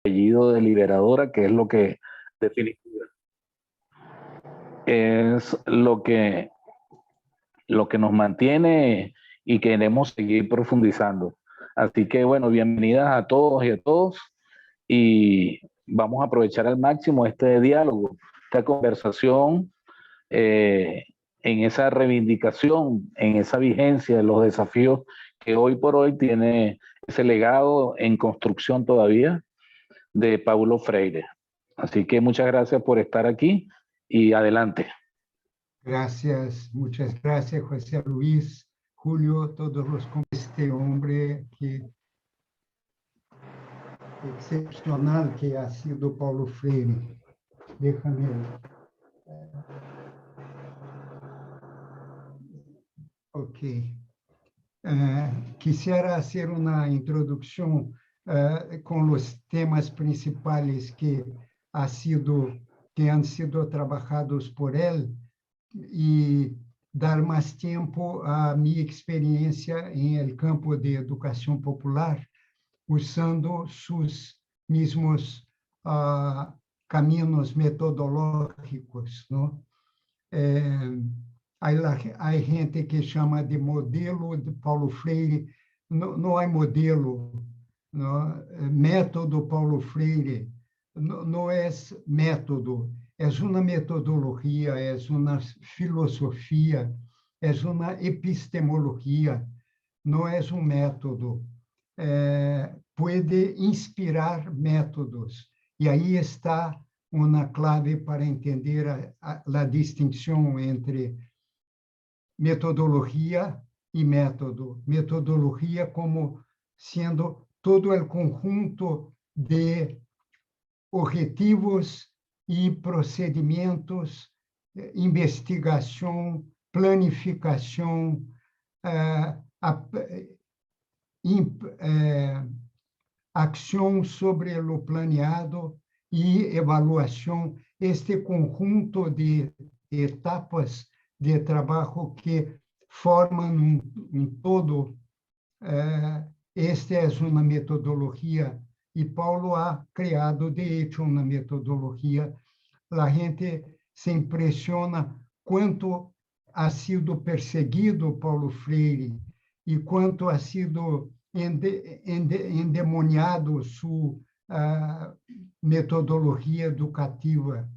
apellido de liberadora, que es lo que definitiva es lo que nos mantiene y queremos seguir profundizando. Así que bueno, bienvenidas a todos y a todos y vamos a aprovechar al máximo este diálogo, esta conversación en esa reivindicación, en esa vigencia de los desafíos que hoy por hoy tiene ese legado en construcción todavía de Paulo Freire. Así que muchas gracias por estar aquí y adelante. Gracias, muchas gracias, José Luis, Julio, todos los este hombre que excepcional que ha sido Paulo Freire. Déjame. Ok. Quisiera hacer una introducción con los temas principales que han sido trabajados por él y dar más tiempo a mi experiencia en el campo de educación popular, usando sus mismos caminos metodológicos, ¿no? Hay gente que chama de modelo de Paulo Freire. Não há modelo, não? Método Paulo Freire não é método, é uma metodologia, é uma filosofia, é uma epistemologia, não é um método. Pode inspirar métodos, e aí está uma clave para entender a distinção entre metodologia e método. Metodologia como sendo todo o conjunto de objetivos e procedimentos, investigação, planificação, ação sobre o planeado e avaliação, este conjunto de etapas de trabalho que formam um todo. Esta é uma metodologia e Paulo ha criado, de hecho, uma metodologia. A gente se impressiona quanto ha sido perseguido Paulo Freire e quanto ha sido endemoniado sua metodologia educativa.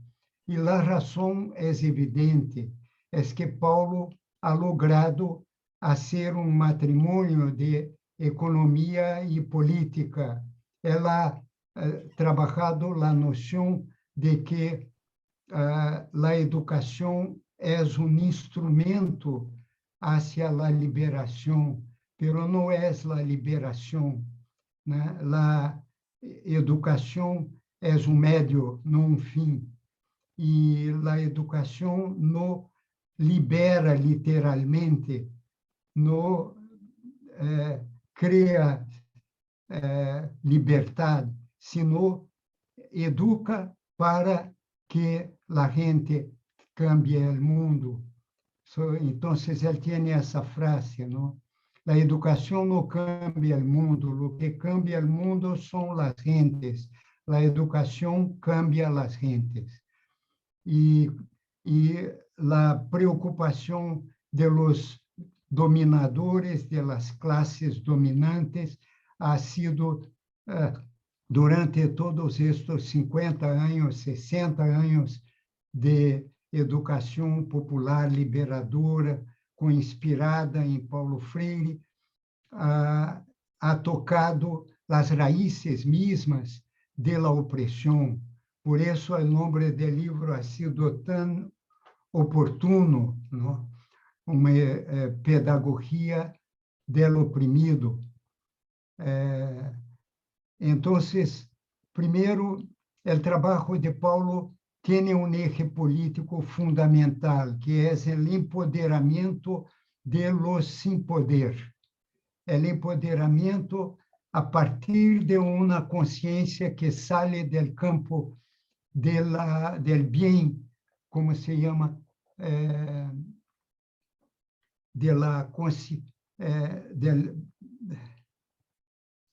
E a razão é evidente, é que Paulo ha logrado hacer um matrimônio de economia e política. Ela ha trabalhado a noção de que a educação é um instrumento hacia a liberação, pero não é a liberação, né? A educação é um meio, não um fim. E a educação não libera literalmente, não cria liberdade, sino educa para que a gente cambie o mundo. Então, ele tem essa frase, não? A educação não cambia o mundo, o que cambia o mundo são as gentes. A educação cambia as gentes. E a preocupação de los dominadores, de las clases dominantes, ha sido, durante todos estes 50 anos, 60 anos de educação popular liberadora, inspirada em Paulo Freire, ha tocado as raízes mesmas de la opressão. Por isso, o nome do livro ha sido tão oportuno, não? Uma pedagogia del oprimido. Então, primeiro, o trabalho de Paulo tem um eje político fundamental, que é o empoderamento de los sem poder. O empoderamento a partir de uma consciência que sale del campo del bien, como se chama,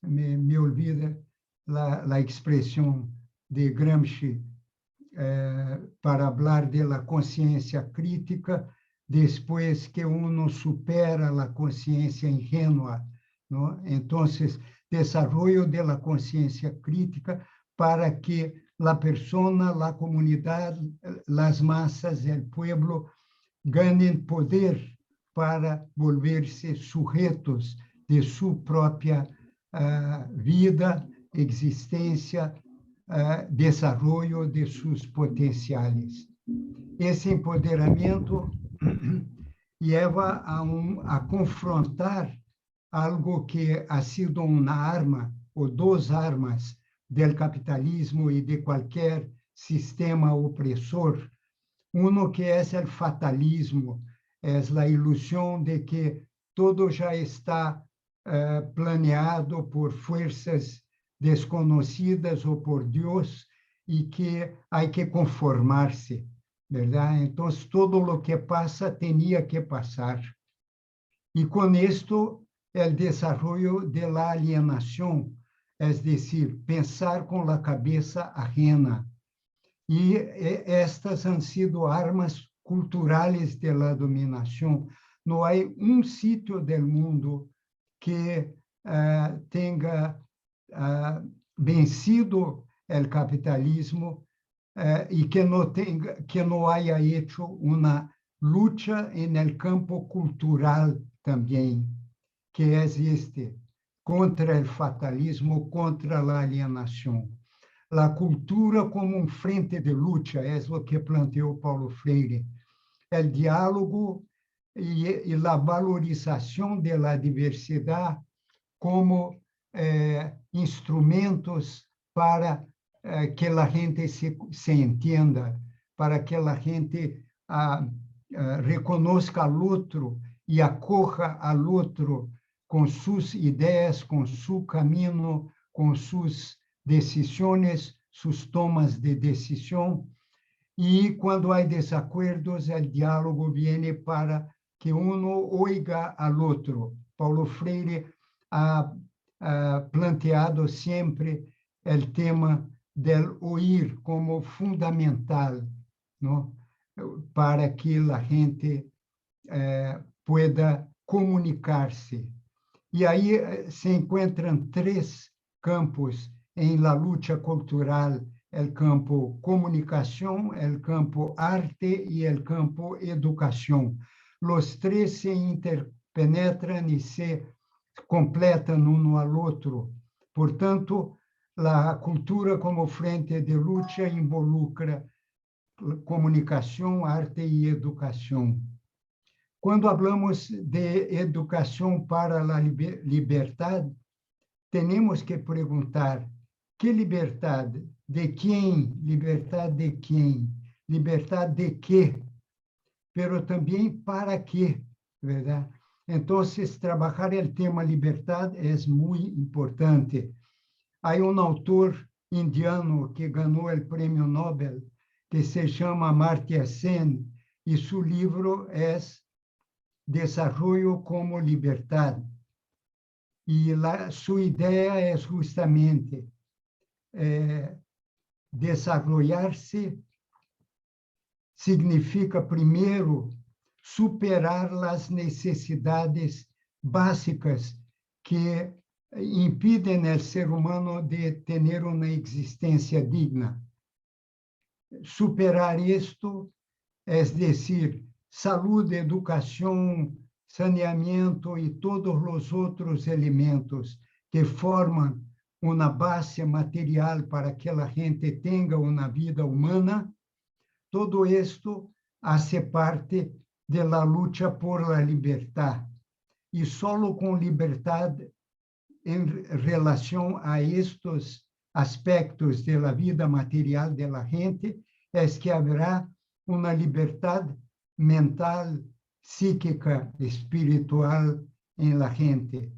me olvida la expresión de Gramsci para hablar de la conciencia crítica después que uno supera la conciencia ingenua, ¿no? Entonces, desarrollo de la conciencia crítica para que la persona, la comunidad, las masas, el pueblo ganen poder para volverse sujetos de su propia vida, existência, desarrollo de seus potenciais. Esse empoderamento leva a confrontar algo que ha sido uma arma, ou duas armas, do capitalismo e de qualquer sistema opressor. Uno que é o fatalismo, é a ilusão de que todo já está planeado por forças desconhecidas ou por Deus e que há que conformar-se, verdade? Então, todo o que passa tinha que passar. E com isto, o desenvolvimento da alienação, é decir, pensar com a cabeça ajena. E estas han sido armas culturais de la dominação. Não há um sítio do mundo que tenha vencido o capitalismo e que não haya hecho uma luta no campo cultural também, que é contra o fatalismo, contra a alienação. A cultura como frente de luta é o que planteou Paulo Freire. O diálogo e a valorização da diversidade como instrumentos para que a gente se entenda, para que a gente reconozca ao outro e acorra ao outro com suas ideias, com seu caminho, com suas decisões, suas tomas de decisão. E quando há desacordos, o diálogo vem para que uno oiga ao outro. Paulo Freire ha planteado sempre o tema del oír como fundamental, ¿no? Para que a gente pueda comunicar-se. E aí se encontram três campos em la luta cultural: o campo comunicação, o campo arte e o campo educação. Os três se interpenetram e se completam um ao outro. Portanto, a cultura como frente de luta involucra comunicação, arte e educação. Quando falamos de educação para a liberdade, temos que perguntar: que liberdade? De quem? Liberdade de quem? Liberdade de quê? Pero também para quê, verdade? Então, trabalhar o tema liberdade é muito importante. Há autor indiano que ganhou o prêmio Nobel, que se chama Amartya Sen, e seu livro é Desarrollo como Liberdade. E sua ideia é justamente desarrollar-se significa, primeiro, superar as necessidades básicas que impedem ao ser humano de ter uma existência digna. Superar isto, é decir, saúde, educação, saneamento e todos os outros elementos que formam uma base material para que a gente tenha uma vida humana, todo isto hace parte de la lucha por la libertad. E solo com liberdade em relação a estes aspectos de la vida material de la gente, é que haverá uma liberdade mental, psíquica, espiritual em la gente.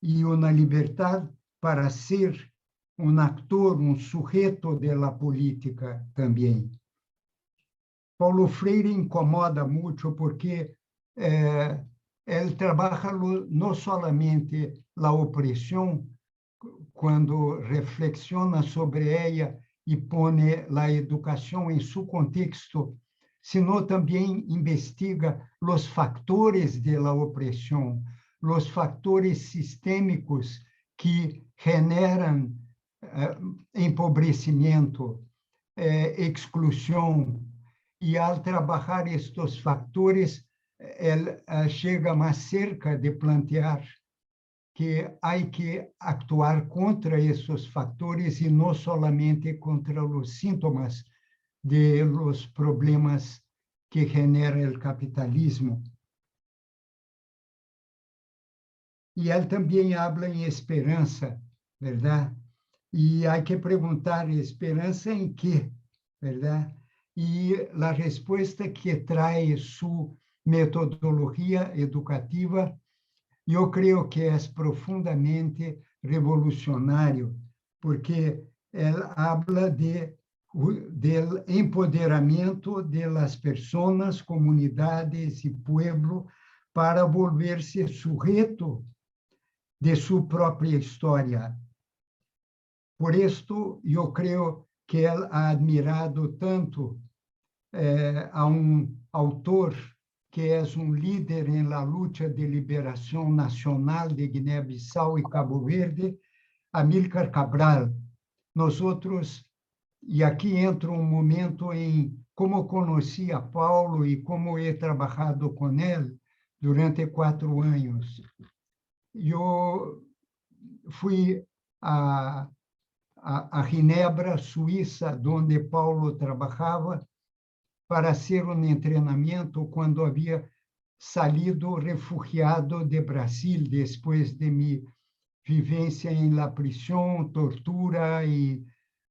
E uma liberdade para ser um actor, um sujeito de la política também. Paulo Freire incomoda muito porque ele trabalha não somente a opressão quando reflexiona sobre ela e põe a educação em seu contexto, sino também investiga os factores de la opressão, os factores sistêmicos que generam empobrecimento, exclusão, e ao trabalhar estes factores, ela chega mais cerca de plantear que há que actuar contra esses factores e não solamente contra os sintomas de los problemas que genera o capitalismo. E ele também habla em esperança, verdade? E há que perguntar, esperança em quê, verdade? E a resposta que traz sua metodologia educativa, eu creio que é profundamente revolucionário, porque ela habla del empoderamento de las personas, comunidades e pueblo para volver-se sujeto de sua própria história. Por isto, eu creio que ele ha admirado tanto a autor que é líder em la luta de liberação nacional de Guiné-Bissau e Cabo Verde, Amílcar Cabral. Nós outros, e aqui entra momento em como conheci a Paulo e como he trabalhado com ele durante 4 anos. Eu fui a Ginebra, Suíça, onde Paulo trabalhava, para hacer treinamento quando havia salido refugiado de Brasil, depois de minha vivência em la prisão, tortura e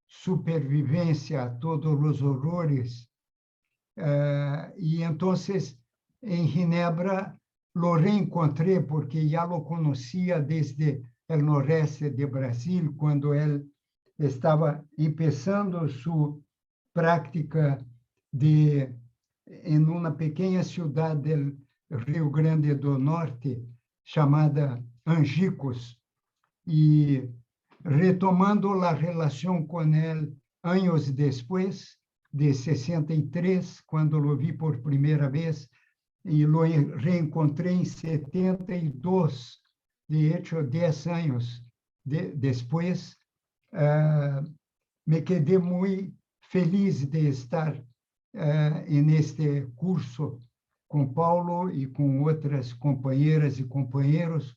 supervivência a todos os horrores. E então, em Ginebra, lo reencontrei, porque já lo conhecia desde o noroeste de Brasil, quando ele estava começando sua prática em uma pequena cidade do Rio Grande do Norte, chamada Angicos, e retomando a relação com ele anos depois, de 63, quando o vi por primeira vez, e o reencontrei em 72, de hecho, 10 anos depois, me quedei muito feliz de estar neste curso com Paulo e com outras companheiras e companheiros,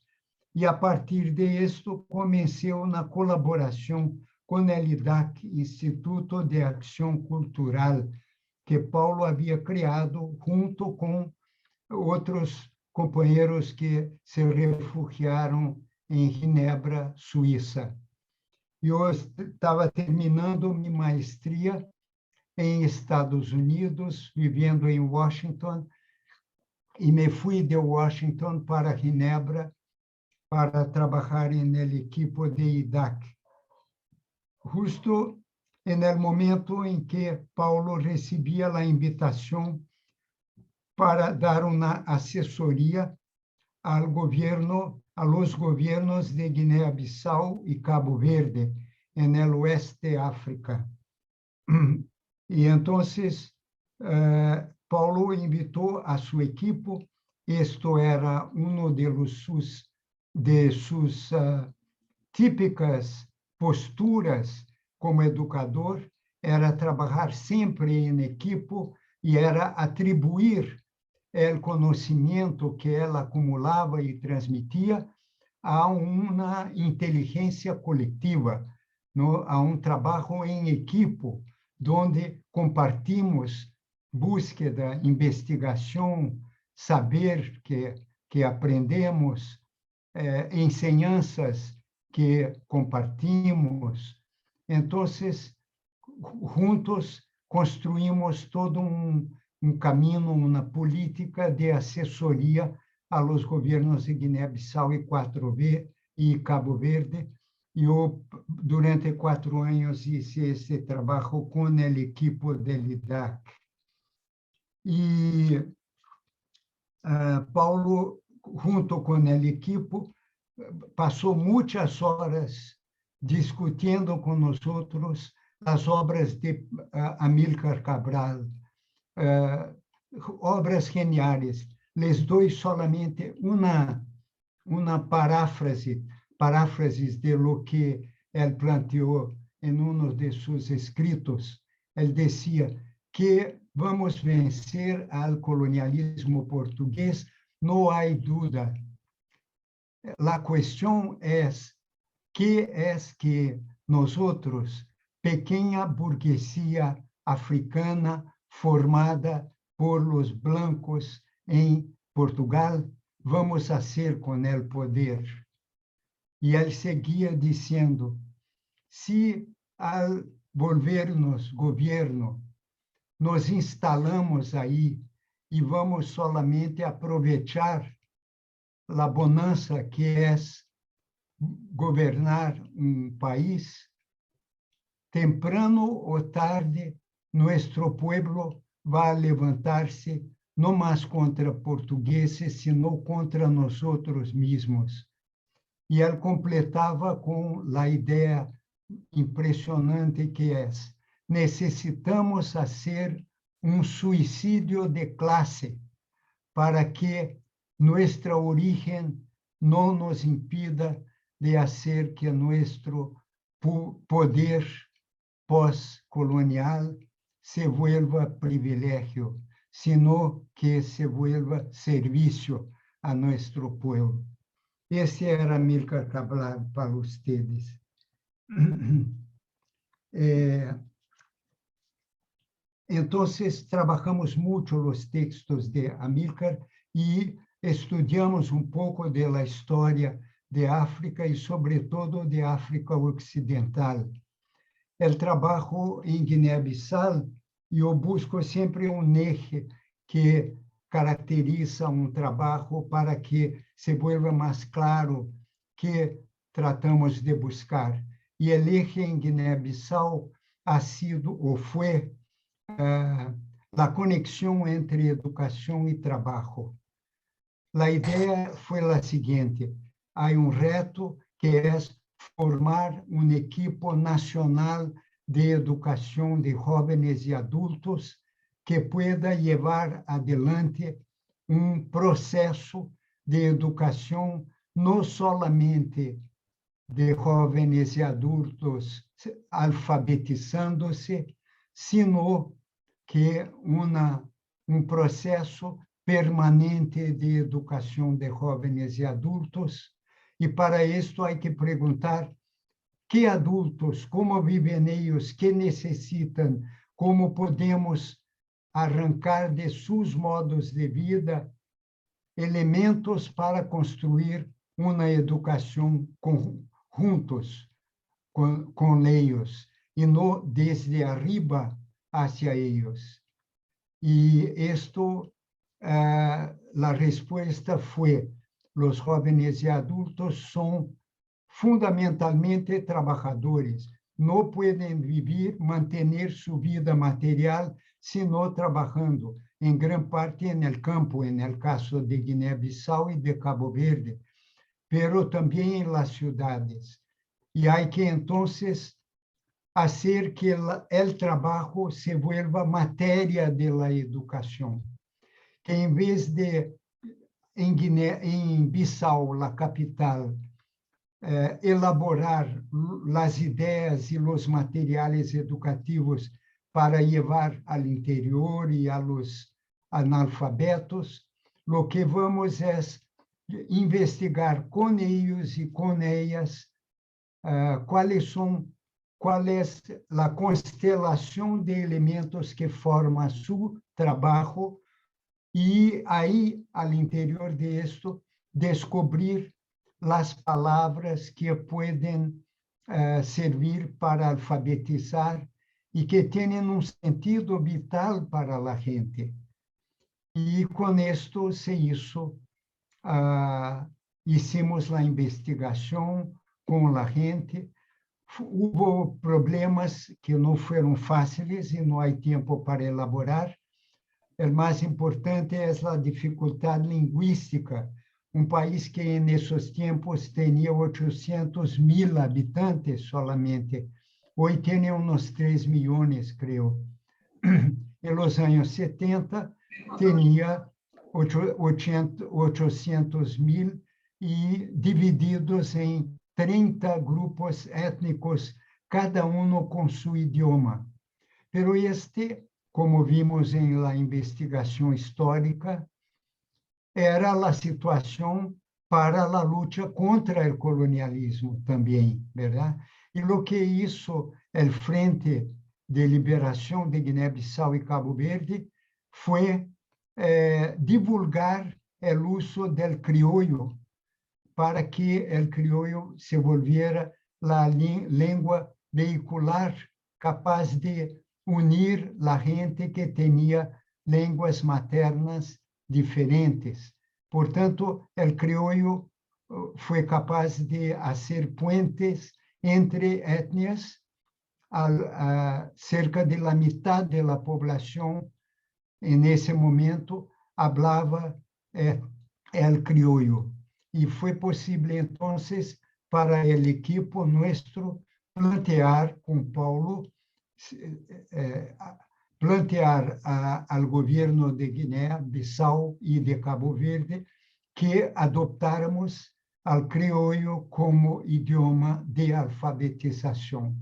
e a partir disso comecei na colaboração com o IDAC, Instituto de Ação Cultural, que Paulo havia criado junto com outros companheiros que se refugiaram em Ginebra, Suíça. Eu estava terminando minha maestria em Estados Unidos, vivendo em Washington, e me fui de Washington para Ginebra para trabalhar na equipe de IDAC. Justo no momento em que Paulo recebia a invitação para dar uma assessoria ao governo, a los gobiernos de Guiné-Bissau e Cabo Verde, no oeste de África. E então, Paulo invitou a sua equipe, isto era de suas típicas posturas como educador, era trabalhar sempre em equipe e era atribuir o conhecimento que ela acumulava e transmitia a uma inteligência coletiva, a trabalho em equipe, onde compartimos búsqueda, investigação, saber que aprendemos, ensinanças que compartimos. Então, juntos construímos todo caminho, uma política de assessoria aos governos de Guiné-Bissau e Cabo Verde. Eu, durante 4 anos, fiz esse trabalho com a equipe do IDAC. E Paulo, junto com a equipe, passou muitas horas discutindo com nós outros as obras de Amílcar Cabral, obras geniais. Les doy solamente uma paráfrases de lo que ele planteou em um de seus escritos. Ele dizia que vamos vencer ao colonialismo português, não há dúvida. A questão é que nós outros, pequena burguesia africana formada por los blancos em Portugal, vamos a ser com el poder. E ele seguia dizendo, se ao volvermos governo, nos instalamos aí e vamos solamente aproveitar a bonança que é governar um país, temprano ou tarde, nosso pueblo vai levantar-se não mais contra portugueses, sino contra nós outros mesmos. E ele completava com a ideia impressionante que é: necessitamos fazer um suicídio de classe para que nossa origem não nos impida de fazer que nosso poder pós-colonial se vuelva privilégio, sino que se vuelva serviço a nosso povo. Esse era Amílcar Cabral para vocês. Então, trabalhamos muito os textos de Amílcar e estudamos um pouco da história de África e, sobretudo, de África Ocidental. Eu trabalho em Guiné-Bissau e eu busco sempre um eje que caracteriza um trabalho para que se vuelva mais claro que tratamos de buscar. E o eje em Guiné-Bissau ha sido ou foi a conexão entre educação e trabalho. A ideia foi a seguinte: há um reto que é formar um equipo nacional de educação de jovens e adultos que pueda levar adelante um processo de educação não somente de jovens e adultos alfabetizando-se, sino que um processo permanente de educação de jovens e adultos. E para isso há que perguntar que adultos, como vivem eles, que necessitam, como podemos arrancar de seus modos de vida elementos para construir uma educação juntos com eles, e não desde arriba hacia eles. E isto, a resposta foi: os jovens e adultos são fundamentalmente trabalhadores, não podem viver, manter sua vida material, sino trabalhando, em grande parte no campo, no caso de Guiné-Bissau e de Cabo Verde, pero também em las cidades. E há que, então, fazer que o trabalho se vuelva matéria de la educação. Que, em vez de, em Bissau, a capital, elaborar as ideias e os materiais educativos para levar ao interior e a los analfabetos, o que vamos é investigar com eles e com elas qual é a constelação de elementos que formam seu trabalho e aí, ao interior disto, descobrir as palavras que podem servir para alfabetizar e que têm um sentido vital para a gente. E com isto, hicimos a investigação com a gente. Houve problemas que não foram fáceis e não há tempo para elaborar. O mais importante é a dificuldade linguística, un país que en esos tiempos tenía 800.000 habitantes solamente. Hoy tiene unos 3 millones, creo. En los años 70 tenía 800.000 y divididos en 30 grupos étnicos, cada uno con su idioma. Pero como vimos en la investigación histórica, era a situação para a luta contra o colonialismo também, verdade? E o que isso, o Frente de Liberação de Guiné-Bissau e Cabo Verde, foi divulgar o uso do crioulo para que o crioulo se volviera a língua vehicular capaz de unir a gente que tinha línguas maternas diferentes. Portanto, o crioulo foi capaz de fazer puentes entre etnias. Cerca de la mitad de la población en ese momento hablaba el criollo. Y fue posible entonces para el equipo nuestro plantear con Paulo, plantear al gobierno de Guinea-Bissau y de Cabo Verde que adoptáramos al criollo como idioma de alfabetización,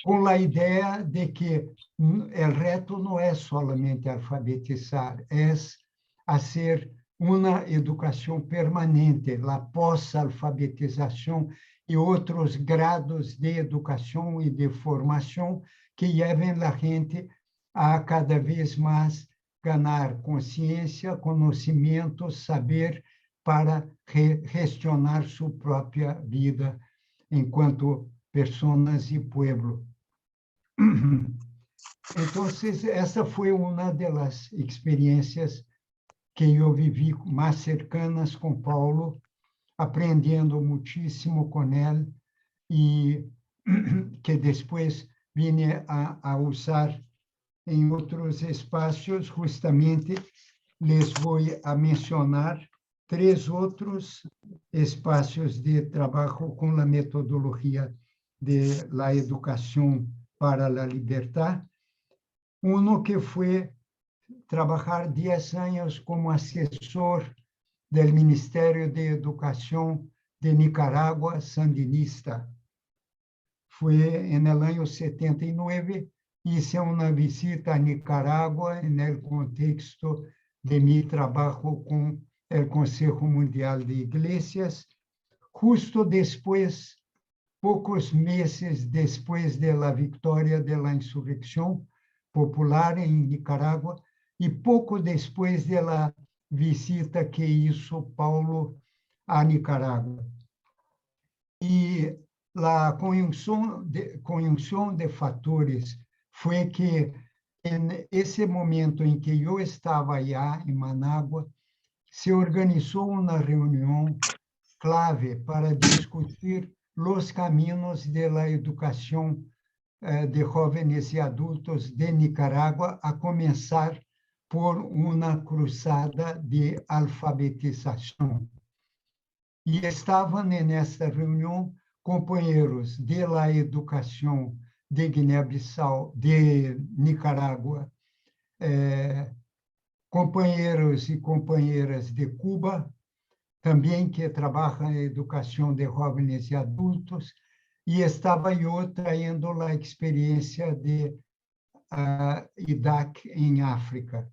con la idea de que el reto no es solamente alfabetizar, es hacer una educación permanente, la pós-alfabetización y otros grados de educación y de formación que lleven a la gente a cada vez más ganar conciencia, conocimiento, saber para gestionar su propia vida enquanto personas y pueblo. Entonces, essa foi uma das experiências que eu vivi mais cercanas com Paulo, aprendendo muitíssimo com ele e que depois vine a usar em outros espaços. Justamente, les vou a mencionar 3 outros espaços de trabalho com a metodologia de la educação para la libertad. Uno que foi trabalhar 10 anos como assessor do Ministério de Educação de Nicarágua sandinista. Foi no ano 79, hice uma visita a Nicarágua no contexto de meu trabalho com o Conselho Mundial de Iglesias, justo depois, poucos meses depois da vitória da insurreição popular em Nicarágua e pouco depois da visita que hizo Paulo a Nicarágua. E a conjunção de fatores foi que, em esse momento em que eu estava allá em Manágua, se organizou uma reunião clave para discutir os caminhos de la educação de jóvenes e adultos de Nicarágua, a começar por uma cruzada de alfabetização. E estavam nessa reunião companheiros de la educação de Guiné-Bissau, de Nicarágua, companheiros e companheiras de Cuba, também que trabalham em educação de jovens e adultos, e estava eu traindo a experiência de IDAC em África.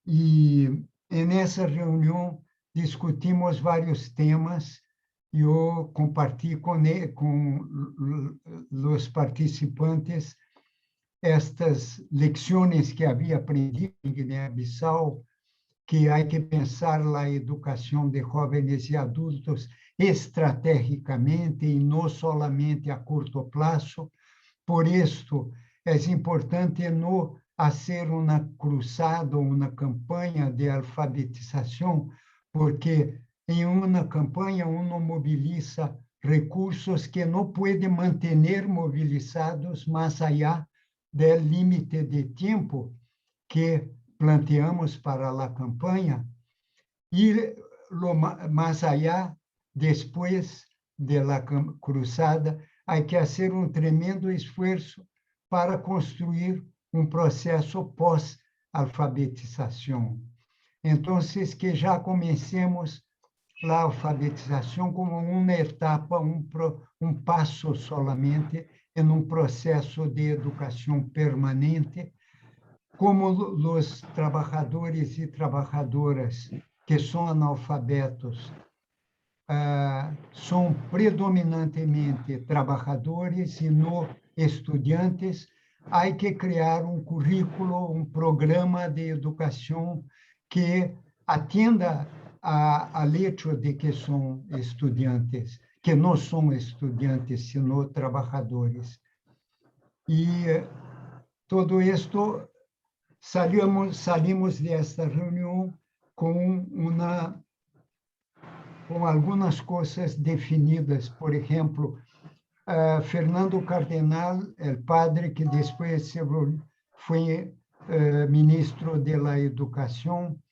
E nessa reunião discutimos vários temas. Eu compartilhei com os participantes estas lições que havia aprendido em Guiné-Bissau, que há que pensar a educação de jovens e adultos estratégicamente e não solamente a curto prazo. Por isso, é importante não fazer uma cruzada, uma campanha de alfabetização, porque em uma campanha uno mobiliza recursos que não pode manter movilizados mais allá do limite de tempo que planteamos para a campanha. E más allá, después de la cruzada, hay que hacer un tremendo esfuerzo para construir un proceso pós-alfabetización. Entonces, que ya comencemos la alfabetización como una etapa, un paso solamente en un proceso de educación permanente, como los trabajadores y trabajadoras que son analfabetos son predominantemente trabajadores y no estudiantes, hay que crear un currículo, un programa de educación que atienda al hecho de que son estudiantes, que no son estudiantes, sino trabajadores. Y todo esto salimos de esta reunión con algunas cosas definidas. Por ejemplo, Fernando Cardenal, el padre que después fue ministro de la Educación,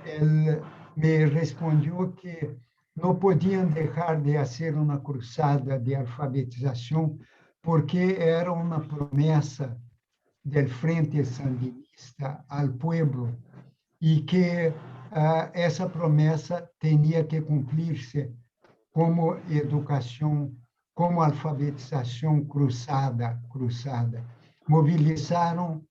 él me respondió que no podían dejar de hacer una cruzada de alfabetización porque era una promesa del Frente Sandinista al pueblo y que esa promesa tenía que cumplirse como educación, como alfabetización cruzada. Movilizaron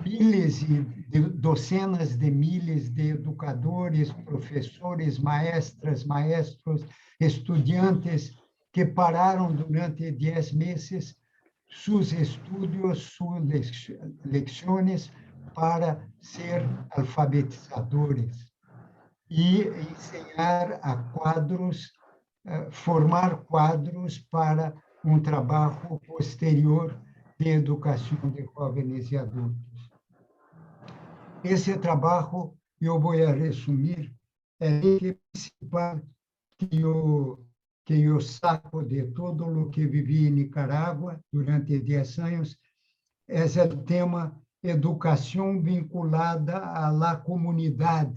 miles y docenas de miles de educadores, profesores, maestras, maestros, estudiantes que pararon durante 10 meses sus estudios, sus lecciones para ser alfabetizadores y enseñar a cuadros, formar cuadros para un trabajo posterior de educación de jóvenes y adultos. Ese trabajo, yo voy a resumir, el eje principal que yo saco de todo lo que viví en Nicaragua durante 10 años, es el tema educación vinculada a la comunidad,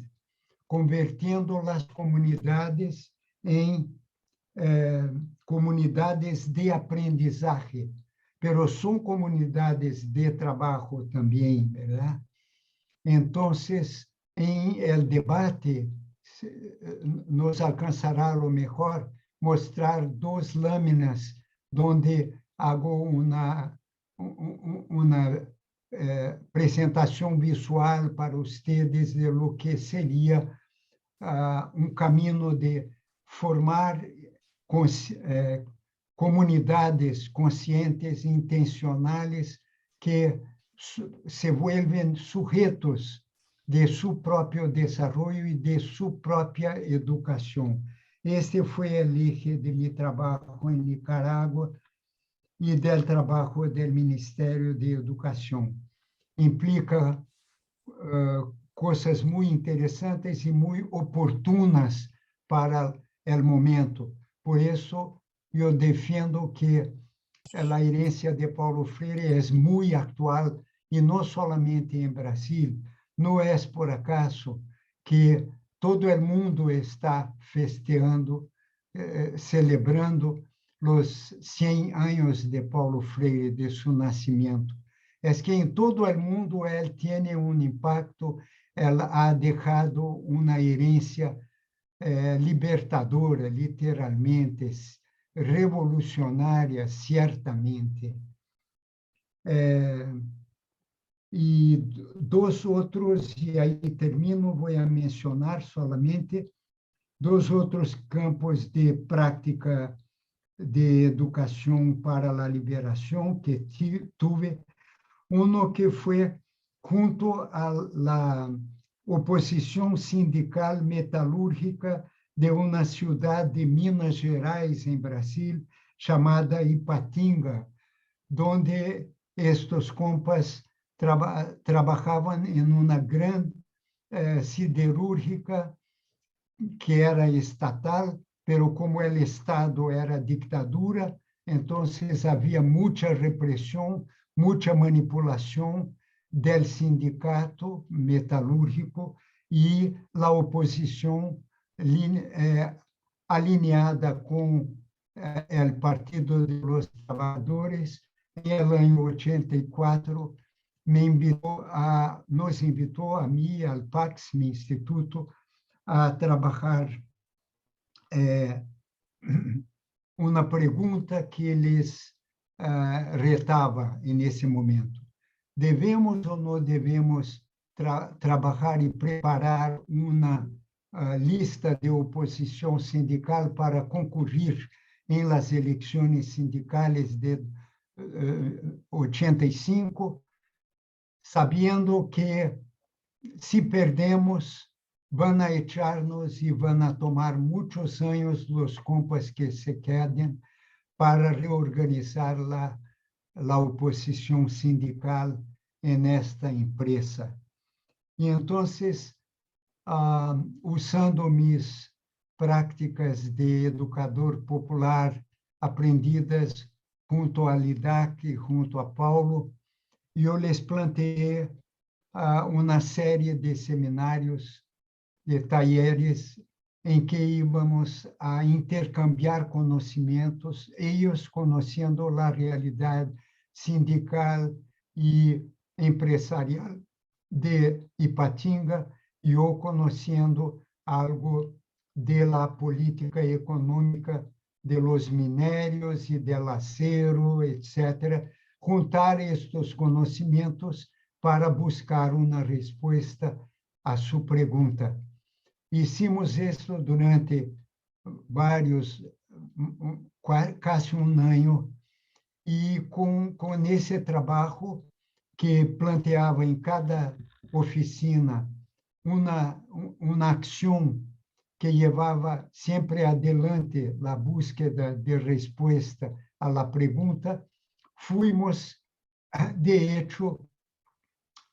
convirtiendo las comunidades en comunidades de aprendizaje, pero son comunidades de trabajo también, ¿verdad? Entonces, en el debate, nos alcanzará a lo mejor mostrar 2 láminas donde hago una presentación visual para ustedes de lo que sería un camino de formar comunidades conscientes, intencionales, que se vuelven sujetos de su propio desarrollo y de su propia educación. Este fue el eje de mi trabajo en Nicaragua y del trabajo del Ministerio de Educación. Implica cosas muy interesantes y muy oportunas para el momento. Por eso yo defiendo que la herencia de Paulo Freire es muy actual y no solamente en Brasil. No es por acaso que todo el mundo está festejando, celebrando los 100 años de Paulo Freire, de su nacimiento. Es que en todo el mundo él tiene un impacto, él ha dejado una herencia libertadora, literalmente, revolucionaria, ciertamente. Y 2 otros, y ahí termino, voy a mencionar solamente 2 otros campos de práctica de educación para la liberación que tuve. Uno que fue junto a la oposición sindical metalúrgica de una ciudad de Minas Gerais, en Brasil, llamada Ipatinga, donde estos compas trabajaban en una gran siderúrgica que era estatal, pero como el Estado era dictadura, entonces había mucha represión, mucha manipulación del sindicato metalúrgico e a oposição alinhada com o Partido dos Trabalhadores. Ela, em 84, nos invitou, a mim, ao PAX, meu instituto, a trabalhar uma pergunta que eles retava nesse momento. Devemos ou não devemos trabalhar e preparar uma lista de oposição sindical para concorrer em las eleições sindicais de 85, sabendo que, se perdemos, vão echar-nos e vão tomar muitos anos os compas que se quedem para reorganizar a oposição sindical nesta empresa. E, então, usando minhas práticas de educador popular aprendidas junto à LIDAC, junto a Paulo, eu lhes planteei uma série de seminários, de talleres, em que íamos a intercambiar conhecimentos, eles conhecendo a realidade sindical e empresarial de Ipatinga, e eu conhecendo algo da política econômica de los minérios e del acero, etc. Juntar estes conhecimentos para buscar uma resposta a sua pergunta. Hicimos isso durante quase um ano, e com esse trabalho que planteava em cada oficina uma ação que levava sempre adelante a búsqueda de resposta à pergunta, fomos, de hecho,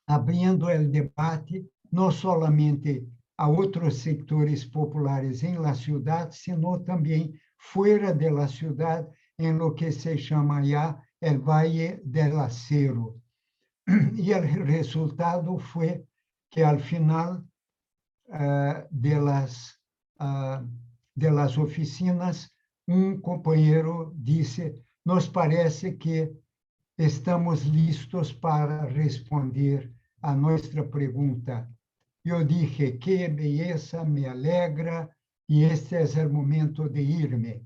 abrindo o debate, não somente a outros sectores populares em la ciudad, sino também fora de la ciudad, em lo que se chama já el Valle del Acero. E o resultado foi que, al final de las oficinas, companheiro disse: nos parece que estamos listos para responder a nossa pergunta. Eu dije: que beleza, me alegra, e este é o momento de irme.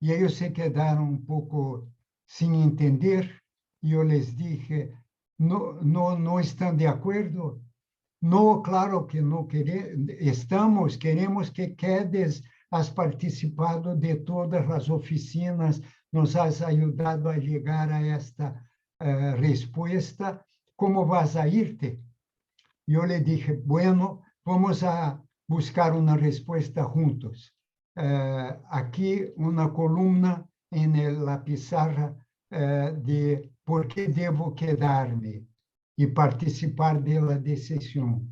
E eles se quedaram pouco sem entender, e eu lhes dije: não estão de acordo? No, claro que no queremos que quedes, has participado de todas as oficinas, nos has ajudado a chegar a esta resposta, como vas a irte? Eu lhe dije: bueno, vamos a buscar uma resposta juntos. Aqui uma coluna na pizarra de por que devo quedar-me e participar da decisão.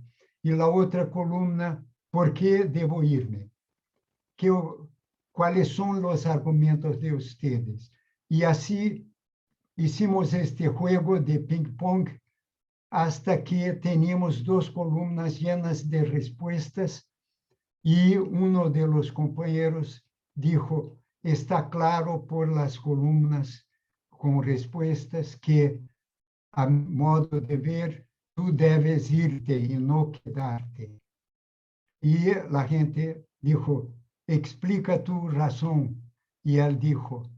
E a outra coluna, por que devo ir-me? Quais são os argumentos de vocês? E assim, hicimos este jogo de ping-pong hasta que teníamos 2 colunas llenas de respostas, e um de los companheiros dijo: está claro por las columnas com respostas que, a modo de ver, tú debes irte y no quedarte. Y la gente dijo: explica tu razón. Y él dijo: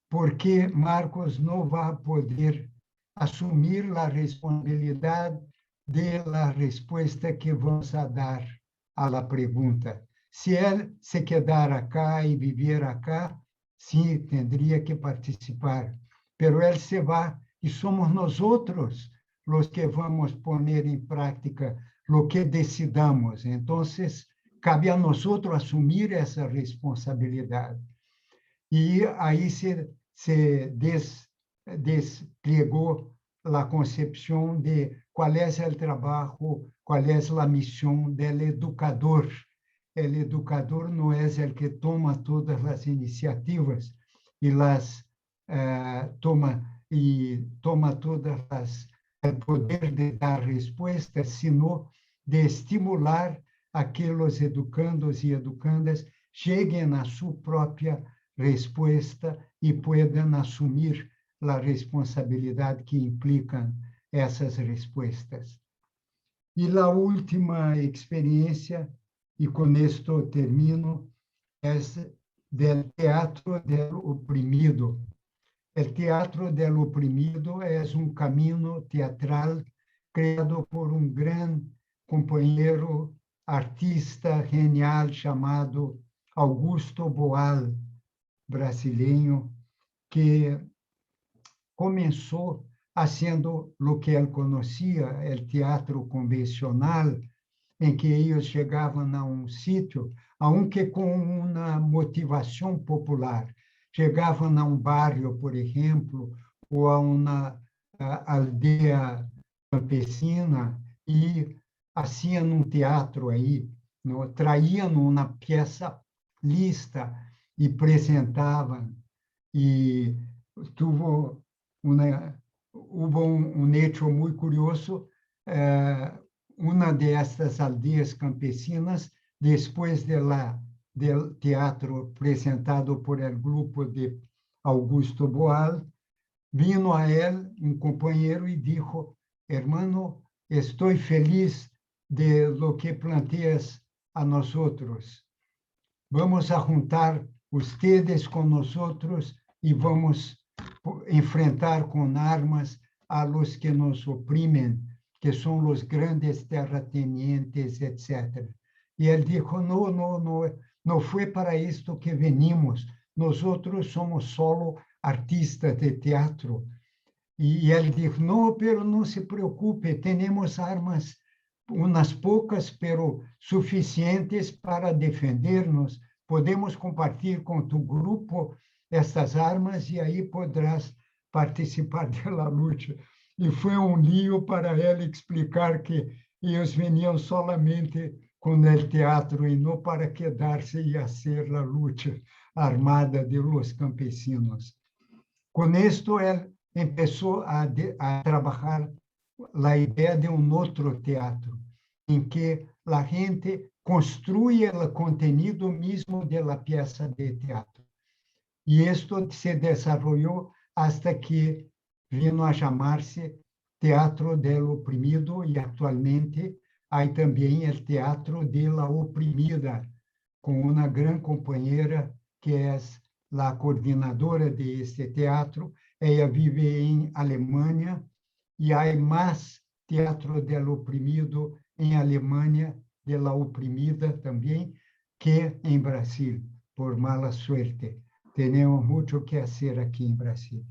¿por qué Marcos no va a poder asumir la responsabilidad de la respuesta que vamos a dar a la pregunta? Si él se quedara acá y viviera acá, sí, tendría que participar, pero él se va y somos nosotros los que vamos a poner en práctica lo que decidamos. Entonces, cabe a nosotros asumir esa responsabilidad. Y ahí se desplegó la concepción de cuál es el trabajo, cuál es la misión del educador. El educador no es el que toma todas las iniciativas y las toma todas el poder de dar respuestas, sino de estimular a que os educandos e educandas cheguem à sua própria resposta e puedan assumir a responsabilidade que implicam essas respostas. E a última experiência, e com isto termino, é do teatro do oprimido. O teatro do oprimido é caminho teatral criado por grande companheiro artista genial chamado Augusto Boal, brasileiro, que começou haciendo o que ele conhecia, o teatro convencional, em que eles chegavam a sítio, aunque com uma motivação popular. Chegavam a bairro, por exemplo, ou a uma aldeia campesina e faziam teatro aí, no, traíam uma peça lista e apresentavam. E houve hecho muito curioso. Uma destas aldeias campesinas, depois do teatro apresentado por el grupo de Augusto Boal, vino a ele companheiro e disse: hermano, estou feliz de lo que planteas a nosotros. Vamos a juntar ustedes com nosotros e vamos enfrentar com armas a los que nos oprimen, que são os grandes terratenientes, etc. E ele disse: não foi para isto que venimos, nós somos solo artistas de teatro. E ele disse: não, pero não se preocupe, temos armas, umas poucas, pero suficientes para defender-nos. Podemos compartilhar com tu grupo estas armas e aí poderás participar da luta. E foi lío para ele explicar que eles veniam solamente com o teatro e não para quedar-se e fazer a luta armada de los campesinos. Com isto, ele começou a trabalhar a ideia de outro teatro, em que a gente construye o conteúdo mesmo da peça de teatro. E isto se desenvolveu hasta que vino a chamar-se Teatro del Oprimido, e atualmente há também o Teatro de la Oprimida, com uma grande companheira que é a coordenadora de este teatro. Ela vive em Alemanha e há mais Teatro del Oprimido em Alemanha, de la Oprimida também, que em Brasil, por mala suerte. Temos muito que fazer aqui em Brasil.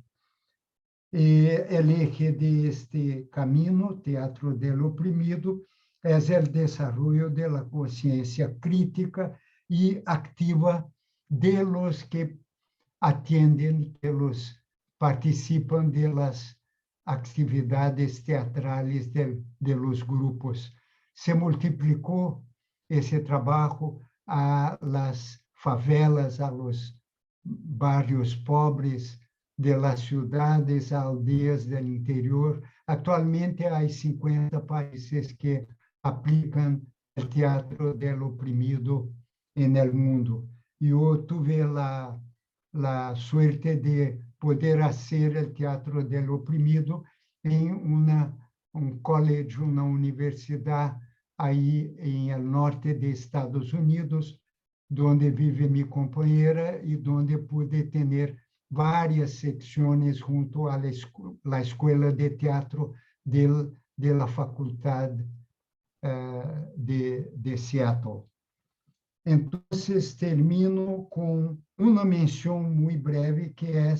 E o eje deste caminho, Teatro del Oprimido, é o desenvolvimento da consciência crítica e ativa de los que atendem, de los participam de las atividades teatrales de los grupos. Se multiplicou esse trabalho a las favelas, a los barrios pobres de las ciudades, a aldeias do interior. Atualmente há 50 países que aplicam o teatro del oprimido no mundo. E eu tive a suerte de poder fazer o teatro del oprimido em colégio, uma universidade aí no norte de Estados Unidos, onde vive minha companheira e onde pude ter várias secções junto à escola de teatro de la faculdade de Seattle. Então, termino com uma menção muito breve, que é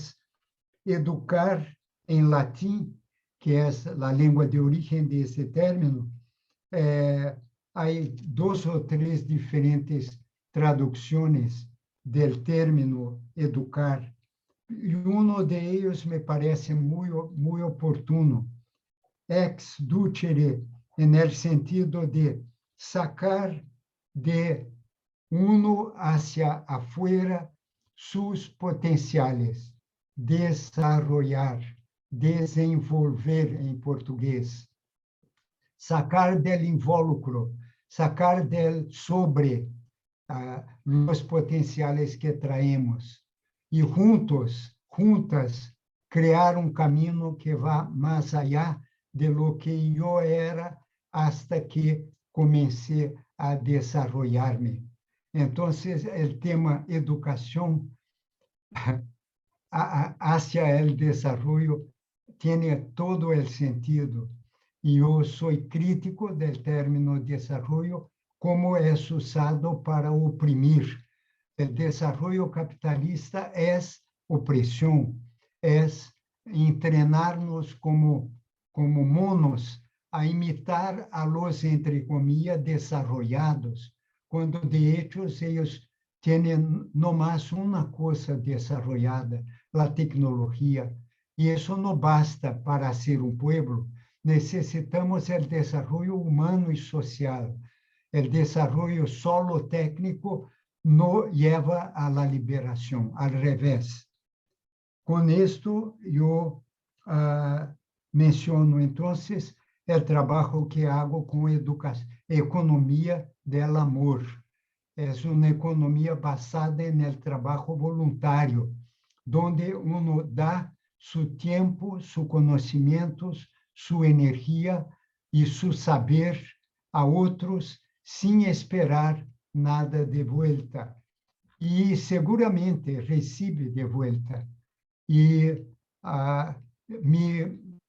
educar em latim, que é a língua de origem desse término. Há 2 ou 3 diferentes traduções do término educar, e um deles me parece muito oportuno. Ex ducere, no sentido de sacar de uno hacia afuera sus potenciales, desarrollar, desenvolver em português. sacar del involucro, sacar del sobre los potenciales que traemos y juntas, crear un camino que va más allá de lo que yo era hasta que comencé a desarrollarme. Entonces, el tema educación hacia el desarrollo tiene todo el sentido. Y yo soy crítico del término desarrollo como es usado para oprimir. El desarrollo capitalista es opresión, es entrenarnos como monos a imitar a los, entre comillas, desarrollados, cuando de hecho ellos tienen no más una cosa desarrollada, la tecnología. Y eso no basta para ser un pueblo. Necesitamos el desarrollo humano y social. El desarrollo solo técnico no lleva a la liberación, al revés. Con esto yo menciono entonces el trabajo que hago con economía del amor. Es una economía basada en el trabajo voluntario, donde uno da su tiempo, sus conocimientos, su energía y su saber a otros sin esperar nada de vuelta. Y seguramente recibe de vuelta. Y mi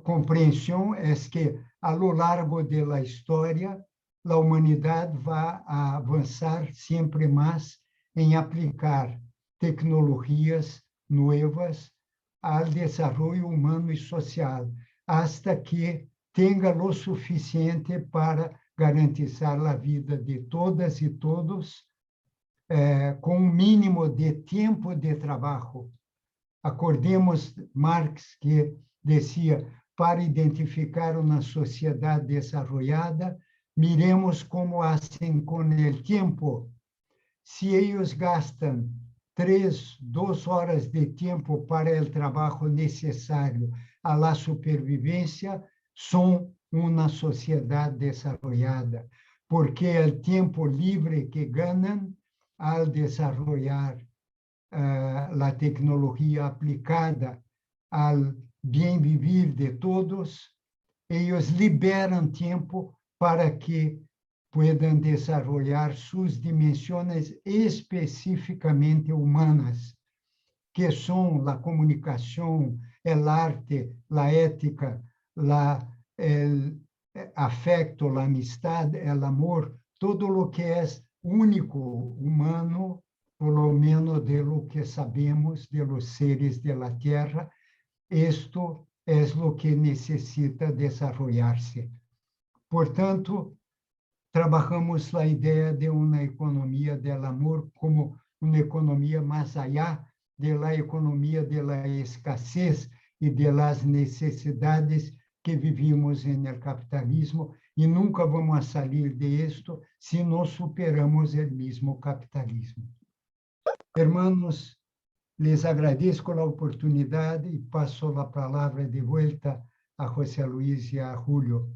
comprensión es que a lo largo de la historia, la humanidad va a avanzar siempre más en aplicar tecnologías nuevas al desarrollo humano y social, hasta que tenga lo suficiente para garantizar la vida de todas y todos, com um mínimo de tempo de trabalho. Acordemos Marx, que dizia, para identificar uma sociedade desenvolvida, miremos como hacen com o tempo. Se eles gastam 2 horas de tempo para o trabalho necessário à la supervivência, são uma sociedade desenvolvida, porque o tempo livre que ganham al desarrollar la tecnología aplicada al bien vivir de todos, ellos liberan tiempo para que puedan desarrollar sus dimensiones específicamente humanas, que son la comunicación, el arte, la ética, el afecto, la amistad, el amor, todo lo que es único humano, por lo menos de lo que sabemos de los seres de la Tierra, esto es lo que necesita desarrollarse. Por tanto, trabajamos la idea de una economía del amor como una economía más allá de la economía de la escasez y de las necesidades que vivimos en el capitalismo, y nunca vamos a salir de esto si no superamos el mismo capitalismo. Hermanos, les agradezco la oportunidad y paso la palabra de vuelta a José Luis y a Julio.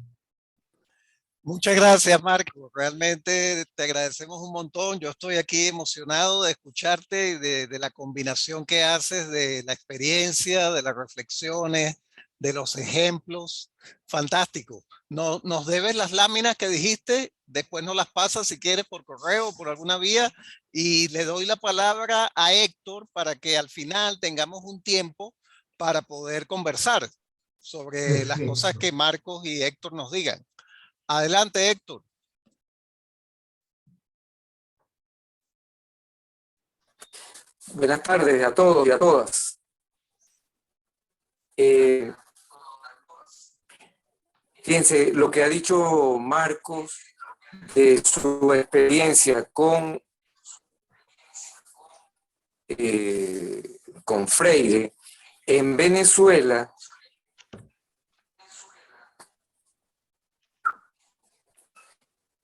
Muchas gracias, Marco. Realmente te agradecemos un montón. Yo estoy aquí emocionado de escucharte y de la combinación que haces de la experiencia, de las reflexiones, de los ejemplos. Fantástico. No, nos debes las láminas que dijiste, después nos las pasas si quieres por correo o por alguna vía, y le doy la palabra a Héctor para que al final tengamos un tiempo para poder conversar sobre Perfecto. las cosas que Marcos y Héctor nos digan. Adelante, Héctor. Buenas tardes a todos y a todas. Fíjense, lo que ha dicho Marcos de su experiencia con Freire en Venezuela.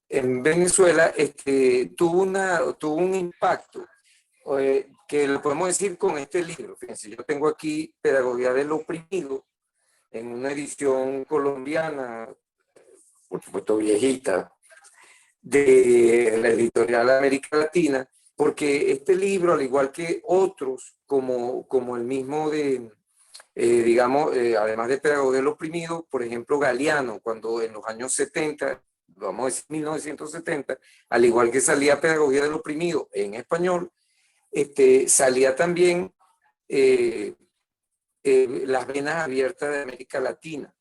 En Venezuela tuvo un impacto que lo podemos decir con este libro. Fíjense, yo tengo aquí Pedagogía del Oprimido, en una edición colombiana por supuesto viejita, de la editorial América Latina, porque este libro, al igual que otros, como el mismo de, digamos, además de Pedagogía del Oprimido, por ejemplo, Galeano, cuando en los años 70, vamos a decir 1970, al igual que salía Pedagogía del Oprimido en español, salía también Las Venas Abiertas de América Latina.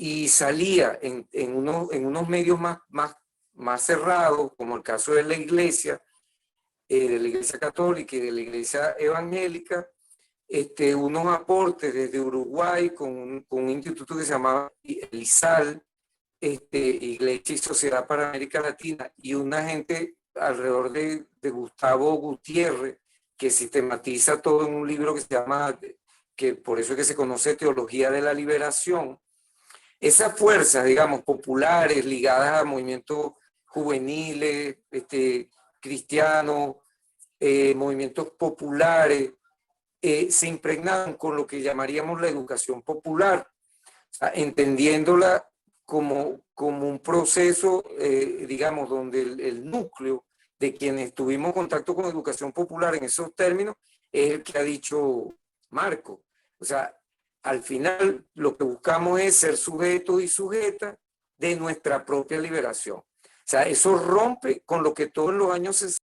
Y salía en unos medios más cerrados, como el caso de la Iglesia Católica y de la Iglesia Evangélica, unos aportes desde Uruguay con un instituto que se llamaba el ISAL, Iglesia y Sociedad para América Latina, y una gente alrededor de Gustavo Gutiérrez, que sistematiza todo en un libro que se llama, que por eso es que se conoce Teología de la Liberación. Esas fuerzas, digamos, populares ligadas a movimientos juveniles, cristianos, movimientos populares, se impregnaron con lo que llamaríamos la educación popular, o sea, entendiéndola como un proceso, digamos, donde el núcleo de quienes tuvimos contacto con educación popular en esos términos es el que ha dicho Marco. O sea, al final lo que buscamos es ser sujetos y sujetas de nuestra propia liberación. O sea, eso rompe con lo que todos los años 60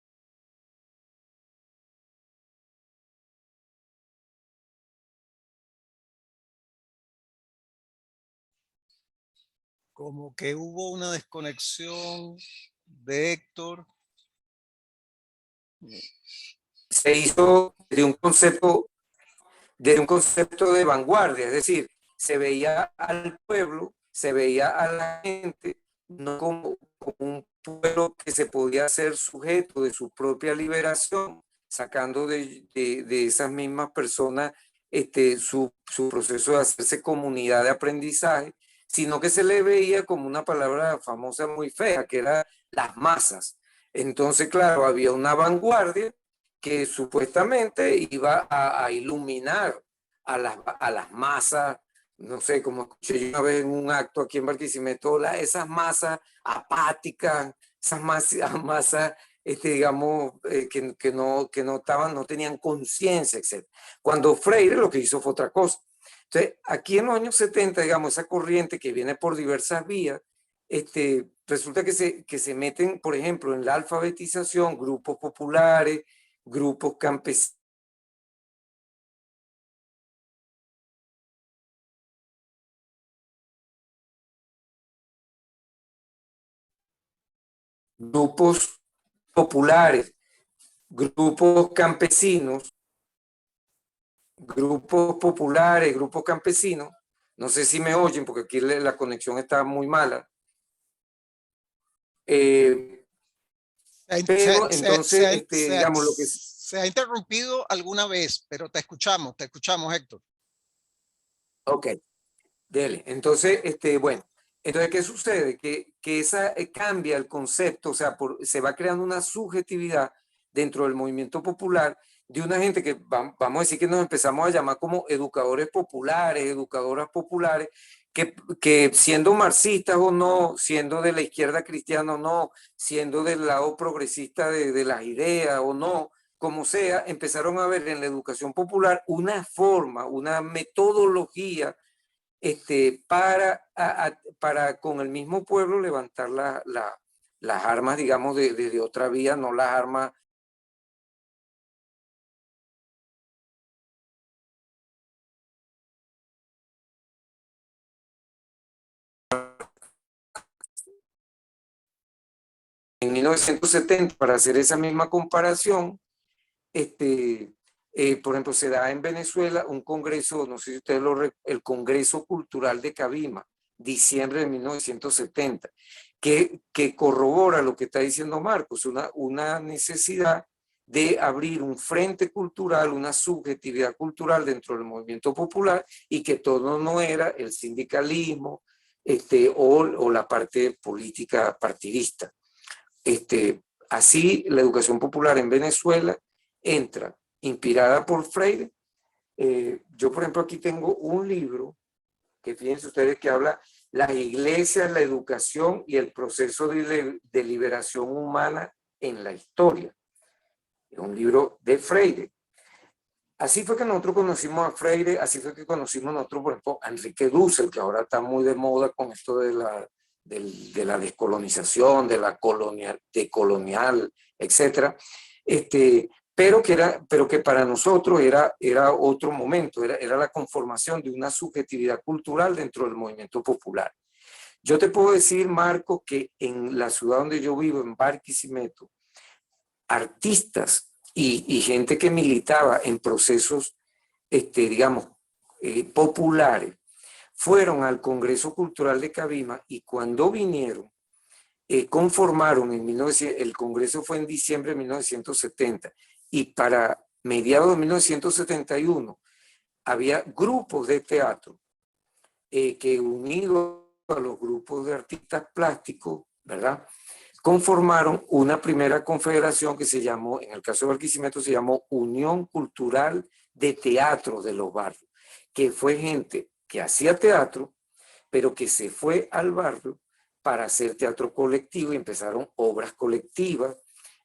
Como que hubo una desconexión de Héctor. se hizo de un concepto de vanguardia, es decir, se veía al pueblo, se veía a la gente no como un pueblo que se podía ser sujeto de su propia liberación, sacando de esas mismas personas su proceso de hacerse comunidad de aprendizaje, sino que se le veía como una palabra famosa muy fea, que era las masas. Entonces, claro, había una vanguardia que supuestamente iba a iluminar a las masas, no sé, como escuché yo una vez en un acto aquí en Barquisimeto, esas masas apáticas, esas masas digamos, que no estaban, no tenían conciencia, etc. Cuando Freire lo que hizo fue otra cosa. Entonces, aquí en los años 70, digamos, esa corriente que viene por diversas vías, resulta que se meten, por ejemplo, en la alfabetización, grupos populares, grupos campesinos, grupos populares, grupos campesinos, grupos campesinos. No sé si me oyen porque aquí la conexión está muy mala. Pero entonces, digamos lo que... Se ha interrumpido alguna vez, pero te escuchamos, Héctor. Ok, dele. Entonces, bueno, entonces, ¿qué sucede? Que esa cambia el concepto, o sea, se va creando una subjetividad dentro del movimiento popular de una gente que vamos a decir que nos empezamos a llamar como educadores populares, educadoras populares, que siendo marxistas o no, siendo de la izquierda cristiana o no, siendo del lado progresista de las ideas o no, como sea, empezaron a ver en la educación popular una forma, una metodología para con el mismo pueblo levantar las armas, digamos, de otra vía, no las armas en 1970, para hacer esa misma comparación. Por ejemplo, se da en Venezuela un congreso, no sé si ustedes el Congreso Cultural de Cabima, diciembre de 1970, que corrobora lo que está diciendo Marcos, una necesidad de abrir un frente cultural, una subjetividad cultural dentro del movimiento popular y que todo no era el sindicalismo o la parte política partidista. Así, la educación popular en Venezuela entra inspirada por Freire. Yo, por ejemplo, aquí tengo un libro que fíjense ustedes que habla las iglesias, la educación y el proceso de liberación humana en la historia. Es un libro de Freire. Así fue que nosotros conocimos a Freire, así fue que conocimos nosotros, por ejemplo, a Enrique Dussel, que ahora está muy de moda con esto de la descolonización, de la decolonial, etc. Pero que para nosotros era otro momento, era la conformación de una subjetividad cultural dentro del movimiento popular. Yo te puedo decir, Marco, que en la ciudad donde yo vivo, en Barquisimeto, artistas y gente que militaba en procesos, digamos, populares, fueron al Congreso Cultural de Cabima y cuando vinieron, conformaron el Congreso fue en diciembre de 1970 y para mediados de 1971 había grupos de teatro que unidos a los grupos de artistas plásticos, ¿verdad?, conformaron una primera confederación que se llamó, en el caso de Barquisimeto, se llamó Unión Cultural de Teatro de los Barrios, que fue gente que hacía teatro, pero que se fue al barrio para hacer teatro colectivo y empezaron obras colectivas,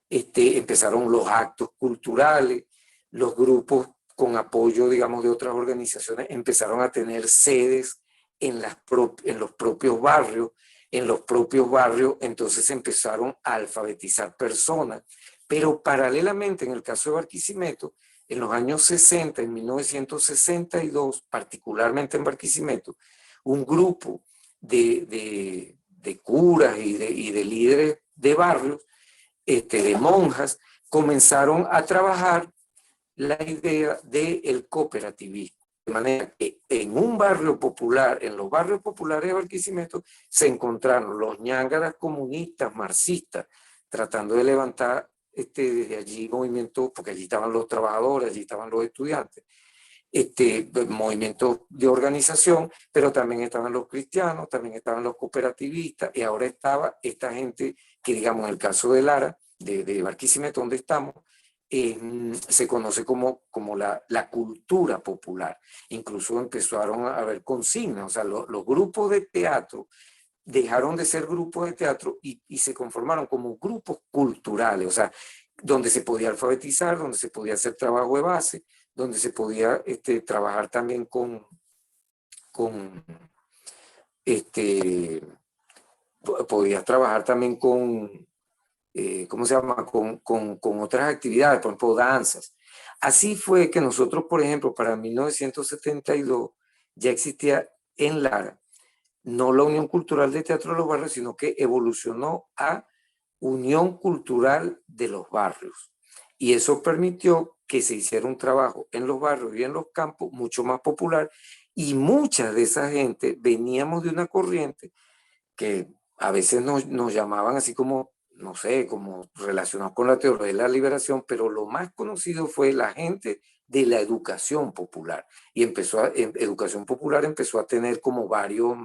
empezaron los actos culturales, los grupos con apoyo, digamos, de otras organizaciones empezaron a tener sedes en los propios barrios. En los propios barrios, entonces empezaron a alfabetizar personas. Pero paralelamente, en el caso de Barquisimeto, en los años 60, en 1962, particularmente en Barquisimeto, un grupo de curas y de líderes de barrios, de monjas, comenzaron a trabajar la idea del cooperativismo. De manera que en un barrio popular, en los barrios populares de Barquisimeto, se encontraron los ñángaras comunistas, marxistas, tratando de levantar desde allí movimientos, porque allí estaban los trabajadores, allí estaban los estudiantes, movimientos de organización, pero también estaban los cristianos, también estaban los cooperativistas, y ahora estaba esta gente que, digamos, en el caso de Lara, de Barquisimeto, donde estamos, se conoce como la cultura popular. Incluso empezaron a haber consignas, o sea, los grupos de teatro dejaron de ser grupos de teatro y se conformaron como grupos culturales, o sea, donde se podía alfabetizar, donde se podía hacer trabajo de base, donde se podía trabajar también podías trabajar también con ¿cómo se llama? Con otras actividades, por ejemplo, danzas. Así fue que nosotros, por ejemplo, para 1972 ya existía en Lara, no la Unión Cultural de Teatro de los Barrios, sino que evolucionó a Unión Cultural de los Barrios. Y eso permitió que se hiciera un trabajo en los barrios y en los campos mucho más popular, y mucha de esa gente veníamos de una corriente que a veces nos llamaban así como, no sé, como relacionados con la teoría de la liberación, pero lo más conocido fue la gente de la educación popular. Y educación popular empezó a tener como varias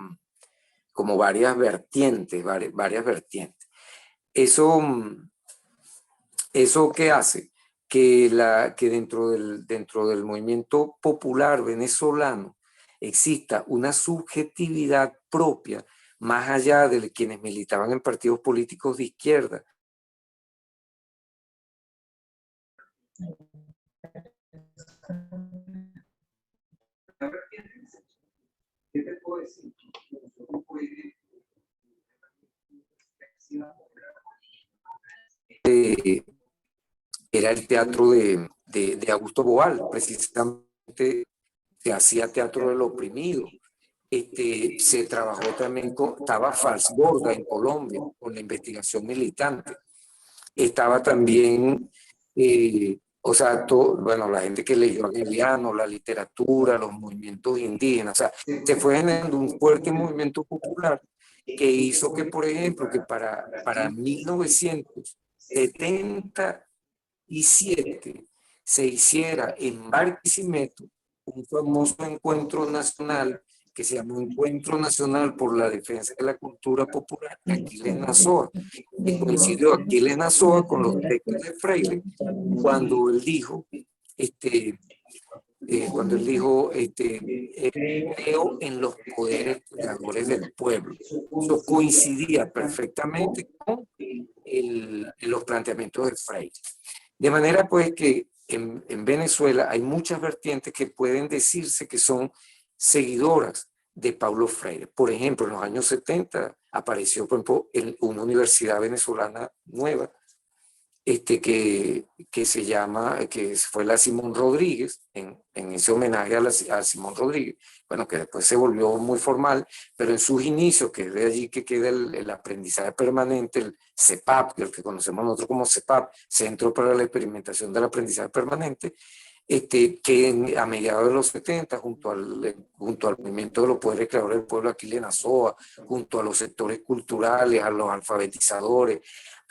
vertientes, varias vertientes. Eso ¿qué hace? Que dentro del movimiento popular venezolano exista una subjetividad propia más allá de quienes militaban en partidos políticos de izquierda. ¿Qué te puedo decir? Era el teatro de Augusto Boal, precisamente se hacía teatro del oprimido. Se trabajó también estaba Falsborda en Colombia con la investigación militante. Estaba también, o sea, bueno, la gente que leyó a Galeano, la literatura, los movimientos indígenas, o sea, se fue generando un fuerte movimiento popular que hizo que, por ejemplo, que para 1977 se hiciera en Barquisimeto un famoso encuentro nacional que se llamó Encuentro Nacional por la Defensa de la Cultura Popular, Aquiles Nazoa. Y coincidió Aquiles Nazoa con los textos de Freire cuando él dijo, cuando él dijo, creo en los poderes creadores del pueblo. Eso coincidía perfectamente con los planteamientos de Freire. De manera pues que en Venezuela hay muchas vertientes que pueden decirse que son seguidoras de Paulo Freire. Por ejemplo, en los años 70 apareció, por ejemplo, una universidad venezolana nueva, que se llama, que fue la Simón Rodríguez, en ese homenaje a Simón Rodríguez, bueno, que después se volvió muy formal, pero en sus inicios, que es de allí que queda el aprendizaje permanente, el CEPAP, el que conocemos nosotros como CEPAP, Centro para la Experimentación del Aprendizaje Permanente, que a mediados de los 70, junto al movimiento de los poderes creadores del pueblo, Aquilena Soa, junto a los sectores culturales, a los alfabetizadores,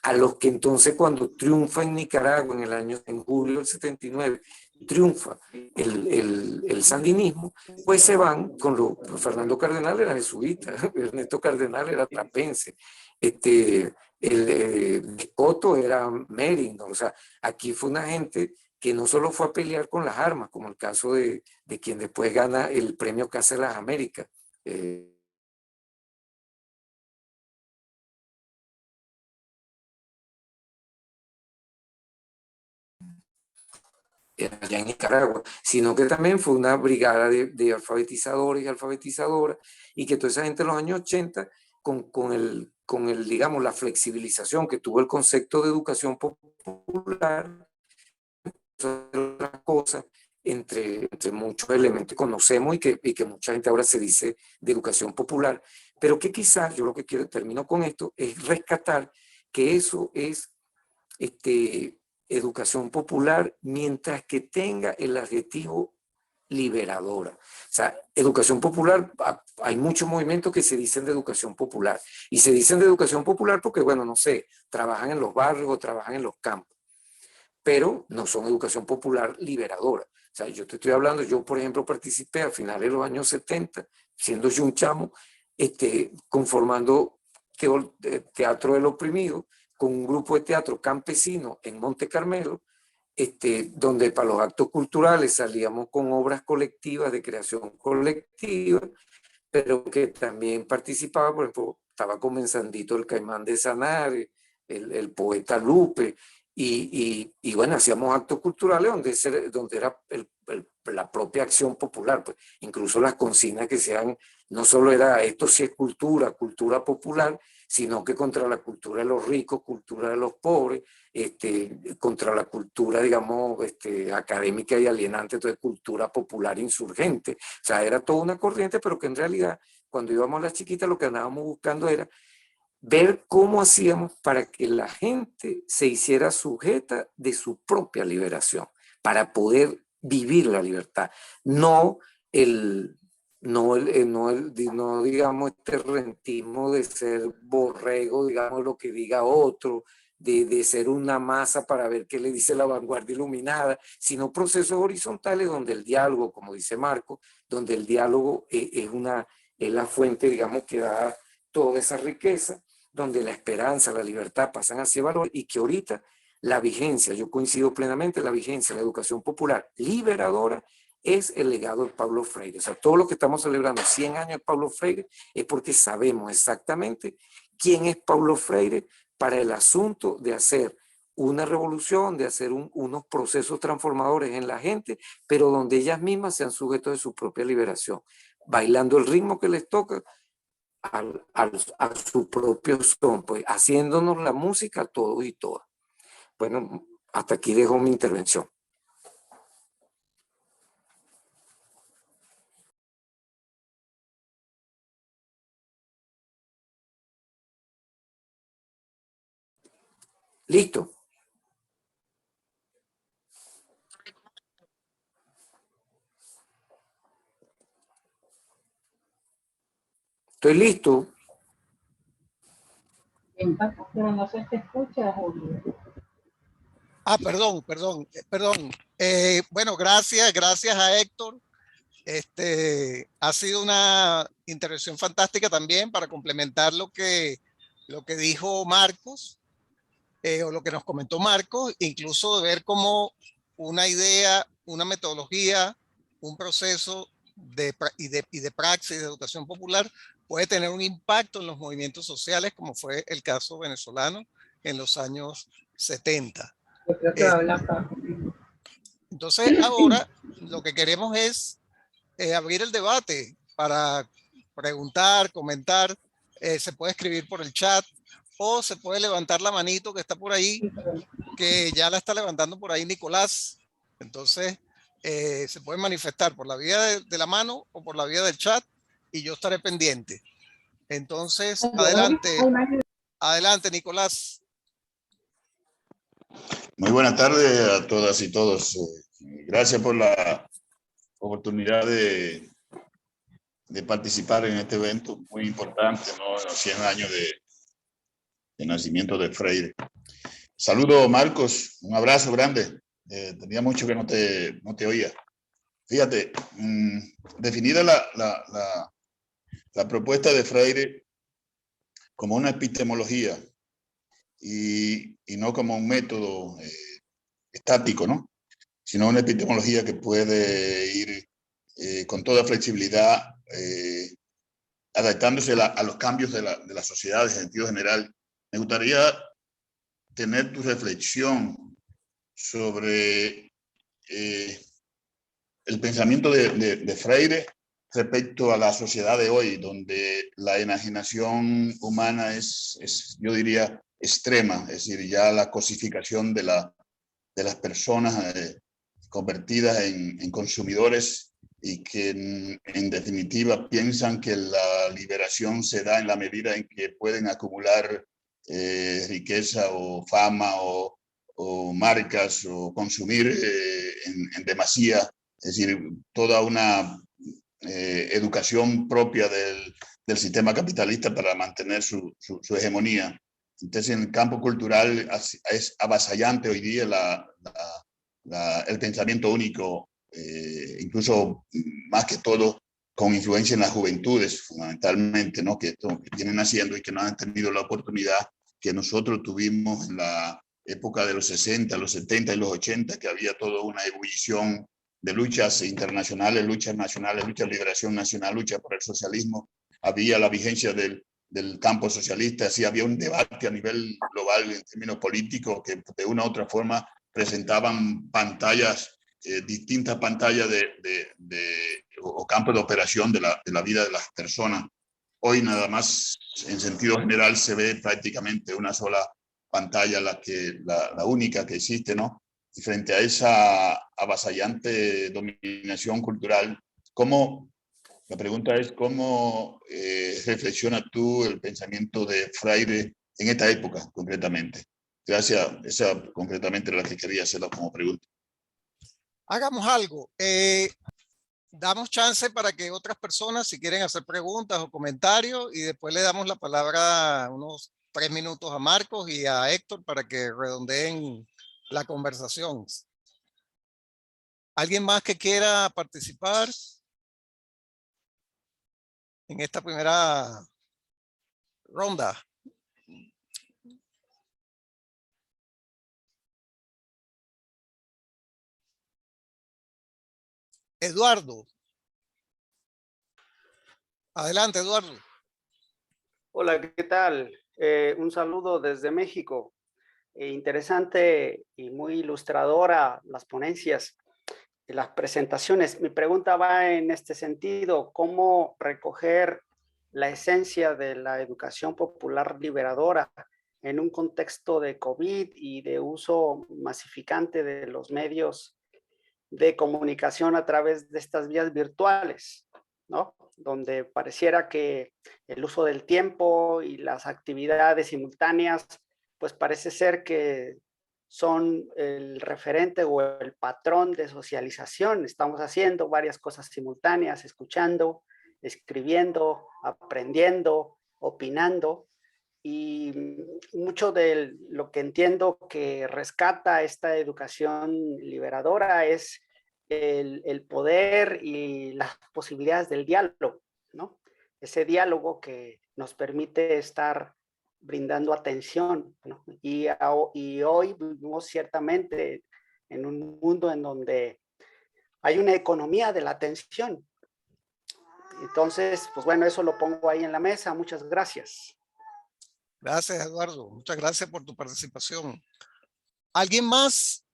a los que entonces cuando triunfa en Nicaragua en julio del 79, triunfa el sandinismo, pues se van con Fernando Cardenal era jesuita, Ernesto Cardenal era trapense, Coto era mérino, o sea, aquí fue una gente que no solo fue a pelear con las armas, como el caso de quien después gana el premio Casa de las Américas, allá en Nicaragua, sino que también fue una brigada de alfabetizadores y alfabetizadoras, y que toda esa gente en los años 80, con el, digamos, la flexibilización que tuvo el concepto de educación popular, otras cosas, entre muchos elementos que conocemos y que mucha gente ahora se dice de educación popular, pero que quizás, yo lo que quiero, termino con esto, es rescatar que eso es educación popular mientras que tenga el adjetivo liberadora. O sea, educación popular, hay muchos movimientos que se dicen de educación popular y se dicen de educación popular porque, bueno, no sé, trabajan en los barrios o trabajan en los campos, pero no son educación popular liberadora. O sea, yo te estoy hablando, yo por ejemplo participé a finales de los años 70, siendo yo un chamo, conformando Teatro del Oprimido, con un grupo de teatro campesino en Monte Carmelo, donde para los actos culturales salíamos con obras colectivas de creación colectiva, pero que también participaba, por ejemplo, estaba comenzandito el Caimán de Sanare, el poeta Lupe, y bueno, hacíamos actos culturales donde era la propia acción popular, pues, incluso las consignas que sean, no solo era esto sí es cultura, cultura popular, sino que contra la cultura de los ricos, cultura de los pobres, contra la cultura, digamos, académica y alienante, entonces cultura popular insurgente. O sea, era toda una corriente, pero que en realidad, cuando íbamos a las chiquitas, lo que andábamos buscando era ver cómo hacíamos para que la gente se hiciera sujeta de su propia liberación, para poder vivir la libertad, no no digamos este rentismo de ser borrego, digamos lo que diga otro, de ser una masa para ver qué le dice la vanguardia iluminada, sino procesos horizontales donde el diálogo, como dice Marco, donde el diálogo es la fuente, digamos, que da toda esa riqueza, donde la esperanza, la libertad pasan hacia valor y que ahorita la vigencia, yo coincido plenamente, la vigencia, la educación popular liberadora es el legado de Paulo Freire. O sea, todo lo que estamos celebrando 100 años de Paulo Freire es porque sabemos exactamente quién es Paulo Freire para el asunto de hacer una revolución, de hacer unos procesos transformadores en la gente, pero donde ellas mismas sean sujetos de su propia liberación, bailando el ritmo que les toca, a su propio son, pues haciéndonos la música todos y todas. Bueno, hasta aquí dejo mi intervención. Listo. Estoy listo. Pero no se te escucha, Julio. Ah, perdón. Bueno, gracias a Héctor. Ha sido una intervención fantástica también para complementar lo que dijo Marcos, o lo que nos comentó Marcos, incluso de ver cómo una idea, una metodología un proceso y de praxis de educación popular puede tener un impacto en los movimientos sociales, como fue el caso venezolano en los años 70. Yo creo que va a hablar para... Entonces, ahora lo que queremos es abrir el debate para preguntar, comentar. Se puede escribir por el chat o se puede levantar la manito que está por ahí, que ya la está levantando por ahí Nicolás. Entonces, se puede manifestar por la vía de la mano o por la vía del chat y yo estaré pendiente. Entonces, adelante, Nicolás. Muy buenas tardes a todas y todos. Gracias por la oportunidad de participar en este evento muy importante, ¿no? Los 100 años de nacimiento de Freire. Saludo, Marcos, un abrazo grande. Tenía mucho que no te oía. Fíjate, definida la propuesta de Freire como una epistemología y no como un método estático, ¿no? Sino una epistemología que puede ir con toda flexibilidad, adaptándose a los cambios de la sociedad en sentido general. Me gustaría tener tu reflexión sobre el pensamiento de Freire respecto a la sociedad de hoy, donde la enajenación humana es yo diría, extrema, es decir, ya la cosificación de las personas convertidas en consumidores y que en definitiva piensan que la liberación se da en la medida en que pueden acumular riqueza o fama o marcas o consumir en demasía, es decir, toda una educación propia del sistema capitalista para mantener su hegemonía. Entonces, en el campo cultural es avasallante hoy día el pensamiento único, incluso más que todo con influencia en las juventudes, fundamentalmente, ¿no? que vienen haciendo y que no han tenido la oportunidad que nosotros tuvimos en la época de los 60, los 70 y los 80, que había toda una ebullición de luchas internacionales, luchas nacionales, lucha de liberación nacional, lucha por el socialismo. Había la vigencia del campo socialista, sí había un debate a nivel global en términos políticos que de una u otra forma presentaban pantallas, distintas pantallas o campos de operación de la vida de las personas. Hoy nada más, en sentido general, se ve prácticamente una sola pantalla, la única que existe, ¿no? Y frente a esa avasallante dominación cultural, la pregunta es, ¿cómo reflexionas tú el pensamiento de Freire en esta época, concretamente? Gracias, esa concretamente es la que quería hacerlo como pregunta. Hagamos algo. Damos chance para que otras personas, si quieren hacer preguntas o comentarios, y después le damos la palabra unos 3 minutos a Marcos y a Héctor para que redondeen la conversación. ¿Alguien más que quiera participar en esta primera ronda? Eduardo. Adelante, Eduardo. Hola, ¿qué tal? Un saludo desde México. Interesante y muy ilustradora las ponencias y las presentaciones. Mi pregunta va en este sentido: ¿cómo recoger la esencia de la educación popular liberadora en un contexto de COVID y de uso masificante de los medios de comunicación a través de estas vías virtuales, ¿no? Donde pareciera que el uso del tiempo y las actividades simultáneas, pues parece ser que son el referente o el patrón de socialización. Estamos haciendo varias cosas simultáneas, escuchando, escribiendo, aprendiendo, opinando, y mucho de lo que entiendo que rescata esta educación liberadora es el poder y las posibilidades del diálogo, ¿no? Ese diálogo que nos permite estar brindando atención, ¿no? Y hoy vivimos ciertamente en un mundo en donde hay una economía de la atención. Entonces, pues bueno, eso lo pongo ahí en la mesa. Muchas gracias. Gracias, Eduardo. Muchas gracias por tu participación. ¿Alguien más?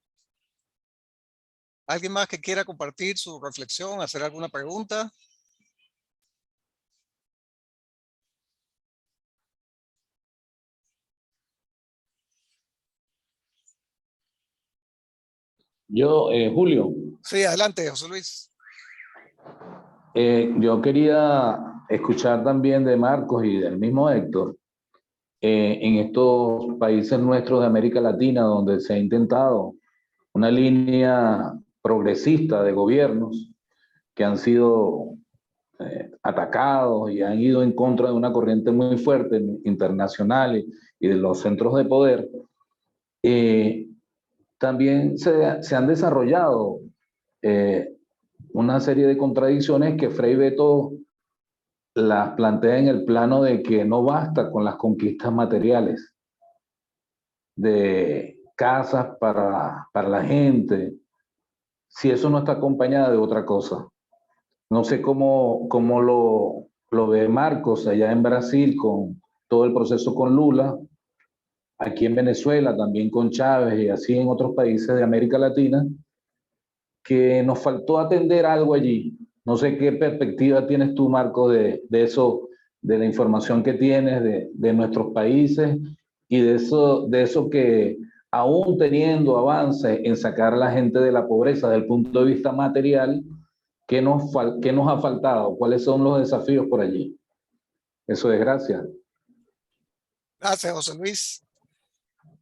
¿Alguien más que quiera compartir su reflexión, hacer alguna pregunta? Yo, Julio, Sí, adelante, José Luis. yo quería escuchar también de Marcos y del mismo Héctor, en estos países nuestros de América Latina, donde se ha intentado una línea progresista de gobiernos que han sido atacados y han ido en contra de una corriente muy fuerte internacional y de los centros de poder, también se han desarrollado una serie de contradicciones que Frei Beto las plantea en el plano de que no basta con las conquistas materiales, de casas para la gente, si eso no está acompañado de otra cosa. No sé cómo lo ve Marcos allá en Brasil con todo el proceso con Lula, aquí en Venezuela también con Chávez y así en otros países de América Latina, que nos faltó atender algo allí. No sé qué perspectiva tienes tú, Marco, de eso, de la información que tienes de nuestros países y de eso que aún teniendo avances en sacar a la gente de la pobreza desde el punto de vista material, ¿qué nos ha faltado? ¿Cuáles son los desafíos por allí? Eso es, gracias. Gracias, José Luis.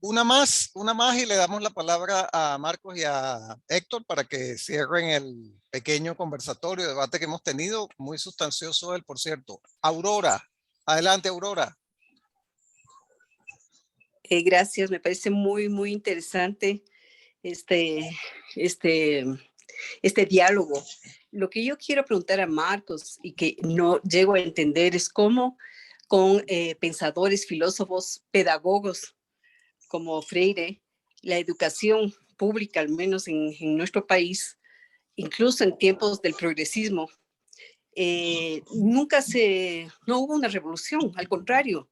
Una más y le damos la palabra a Marcos y a Héctor para que cierren el pequeño conversatorio, debate que hemos tenido, muy sustancioso él, por cierto. Aurora, adelante, Aurora. Gracias, me parece muy interesante este diálogo. Lo que yo quiero preguntar a Marcos y que no llego a entender es cómo con pensadores, filósofos, pedagogos como Freire, la educación pública, al menos en nuestro país, incluso en tiempos del progresismo, no hubo una revolución, al contrario,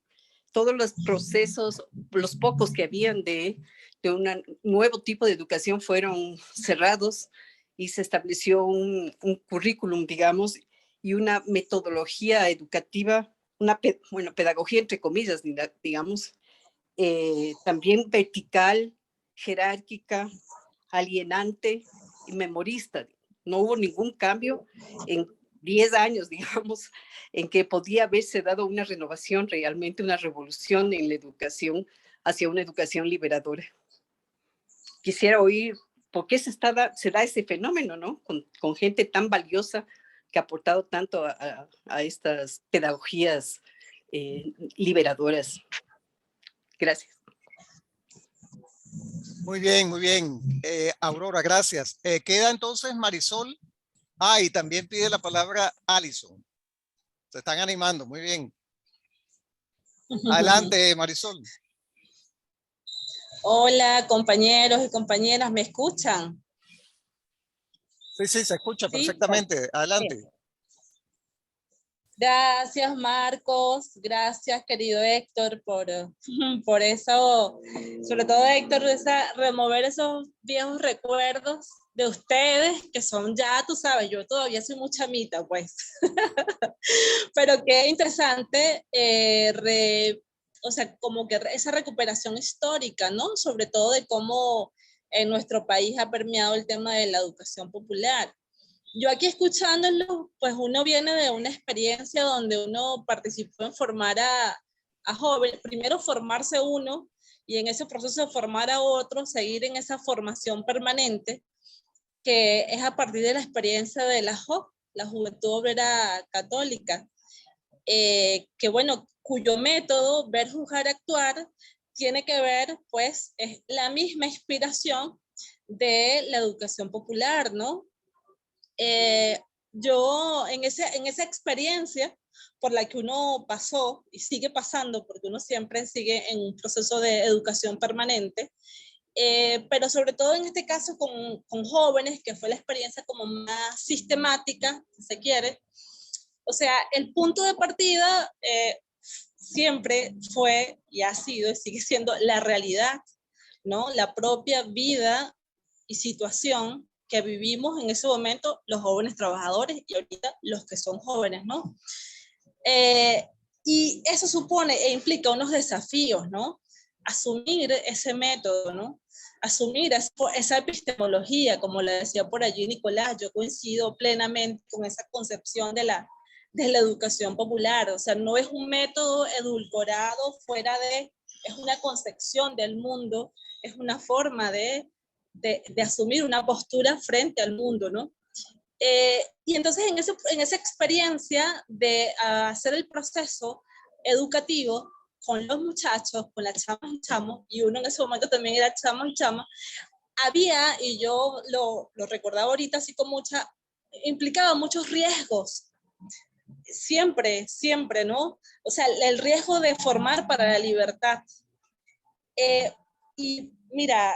todos los procesos, los pocos que habían de un nuevo tipo de educación fueron cerrados y se estableció un currículum, digamos, y una metodología educativa, pedagogía entre comillas, digamos, también vertical, jerárquica, alienante y memorista. No hubo ningún cambio en 10 años, digamos, en que podía haberse dado una renovación, realmente una revolución en la educación hacia una educación liberadora. Quisiera oír por qué se da ese fenómeno, ¿no? Con gente tan valiosa que ha aportado tanto a estas pedagogías liberadoras. Gracias. Muy bien, muy bien. Aurora, gracias. Queda entonces Marisol. Y también pide la palabra Alison. Se están animando, muy bien. Adelante, Marisol. Hola, compañeros y compañeras, ¿me escuchan? Sí, se escucha perfectamente. Adelante. Gracias, Marcos. Gracias, querido Héctor, por eso, sobre todo Héctor, remover esos viejos recuerdos de ustedes, que son ya, tú sabes, yo todavía soy muy chamita, pues. Pero qué interesante, o sea, como que esa recuperación histórica, ¿no? Sobre todo de cómo en nuestro país ha permeado el tema de la educación popular. Yo aquí escuchándolo, pues uno viene de una experiencia donde uno participó en formar a jóvenes, primero formarse uno y en ese proceso de formar a otros, seguir en esa formación permanente, que es a partir de la experiencia de la JOC, la Juventud Obrera Católica, que bueno, cuyo método, ver, juzgar, actuar, tiene que ver, pues, es la misma inspiración de la educación popular, ¿no? Yo en esa experiencia por la que uno pasó y sigue pasando, porque uno siempre sigue en un proceso de educación permanente, pero sobre todo en este caso con jóvenes, que fue la experiencia como más sistemática, si se quiere. O sea, el punto de partida siempre fue y ha sido y sigue siendo la realidad, ¿no? La propia vida y situación que vivimos en ese momento los jóvenes trabajadores y ahorita los que son jóvenes, ¿no? Y eso supone e implica unos desafíos, ¿no? Asumir ese método, ¿no? Asumir esa epistemología, como le decía por allí Nicolás, yo coincido plenamente con esa concepción de la educación popular, o sea, no es un método edulcorado fuera de, es una concepción del mundo, es una forma de asumir una postura frente al mundo, ¿no? Y entonces en esa experiencia de hacer el proceso educativo con los muchachos, con las chamas y chamos, y uno en ese momento también era chamo y chama, había, y yo lo recordaba ahorita así con implicaba muchos riesgos, siempre, ¿no? O sea, el riesgo de formar para la libertad. Y mira,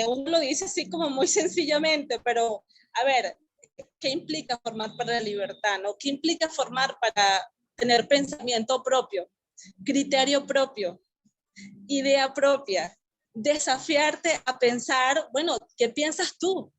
uno lo dice así como muy sencillamente, pero a ver, ¿qué implica formar para la libertad, no? ¿Qué implica formar para tener pensamiento propio, criterio propio, idea propia? Desafiarte a pensar, bueno, ¿qué piensas tú?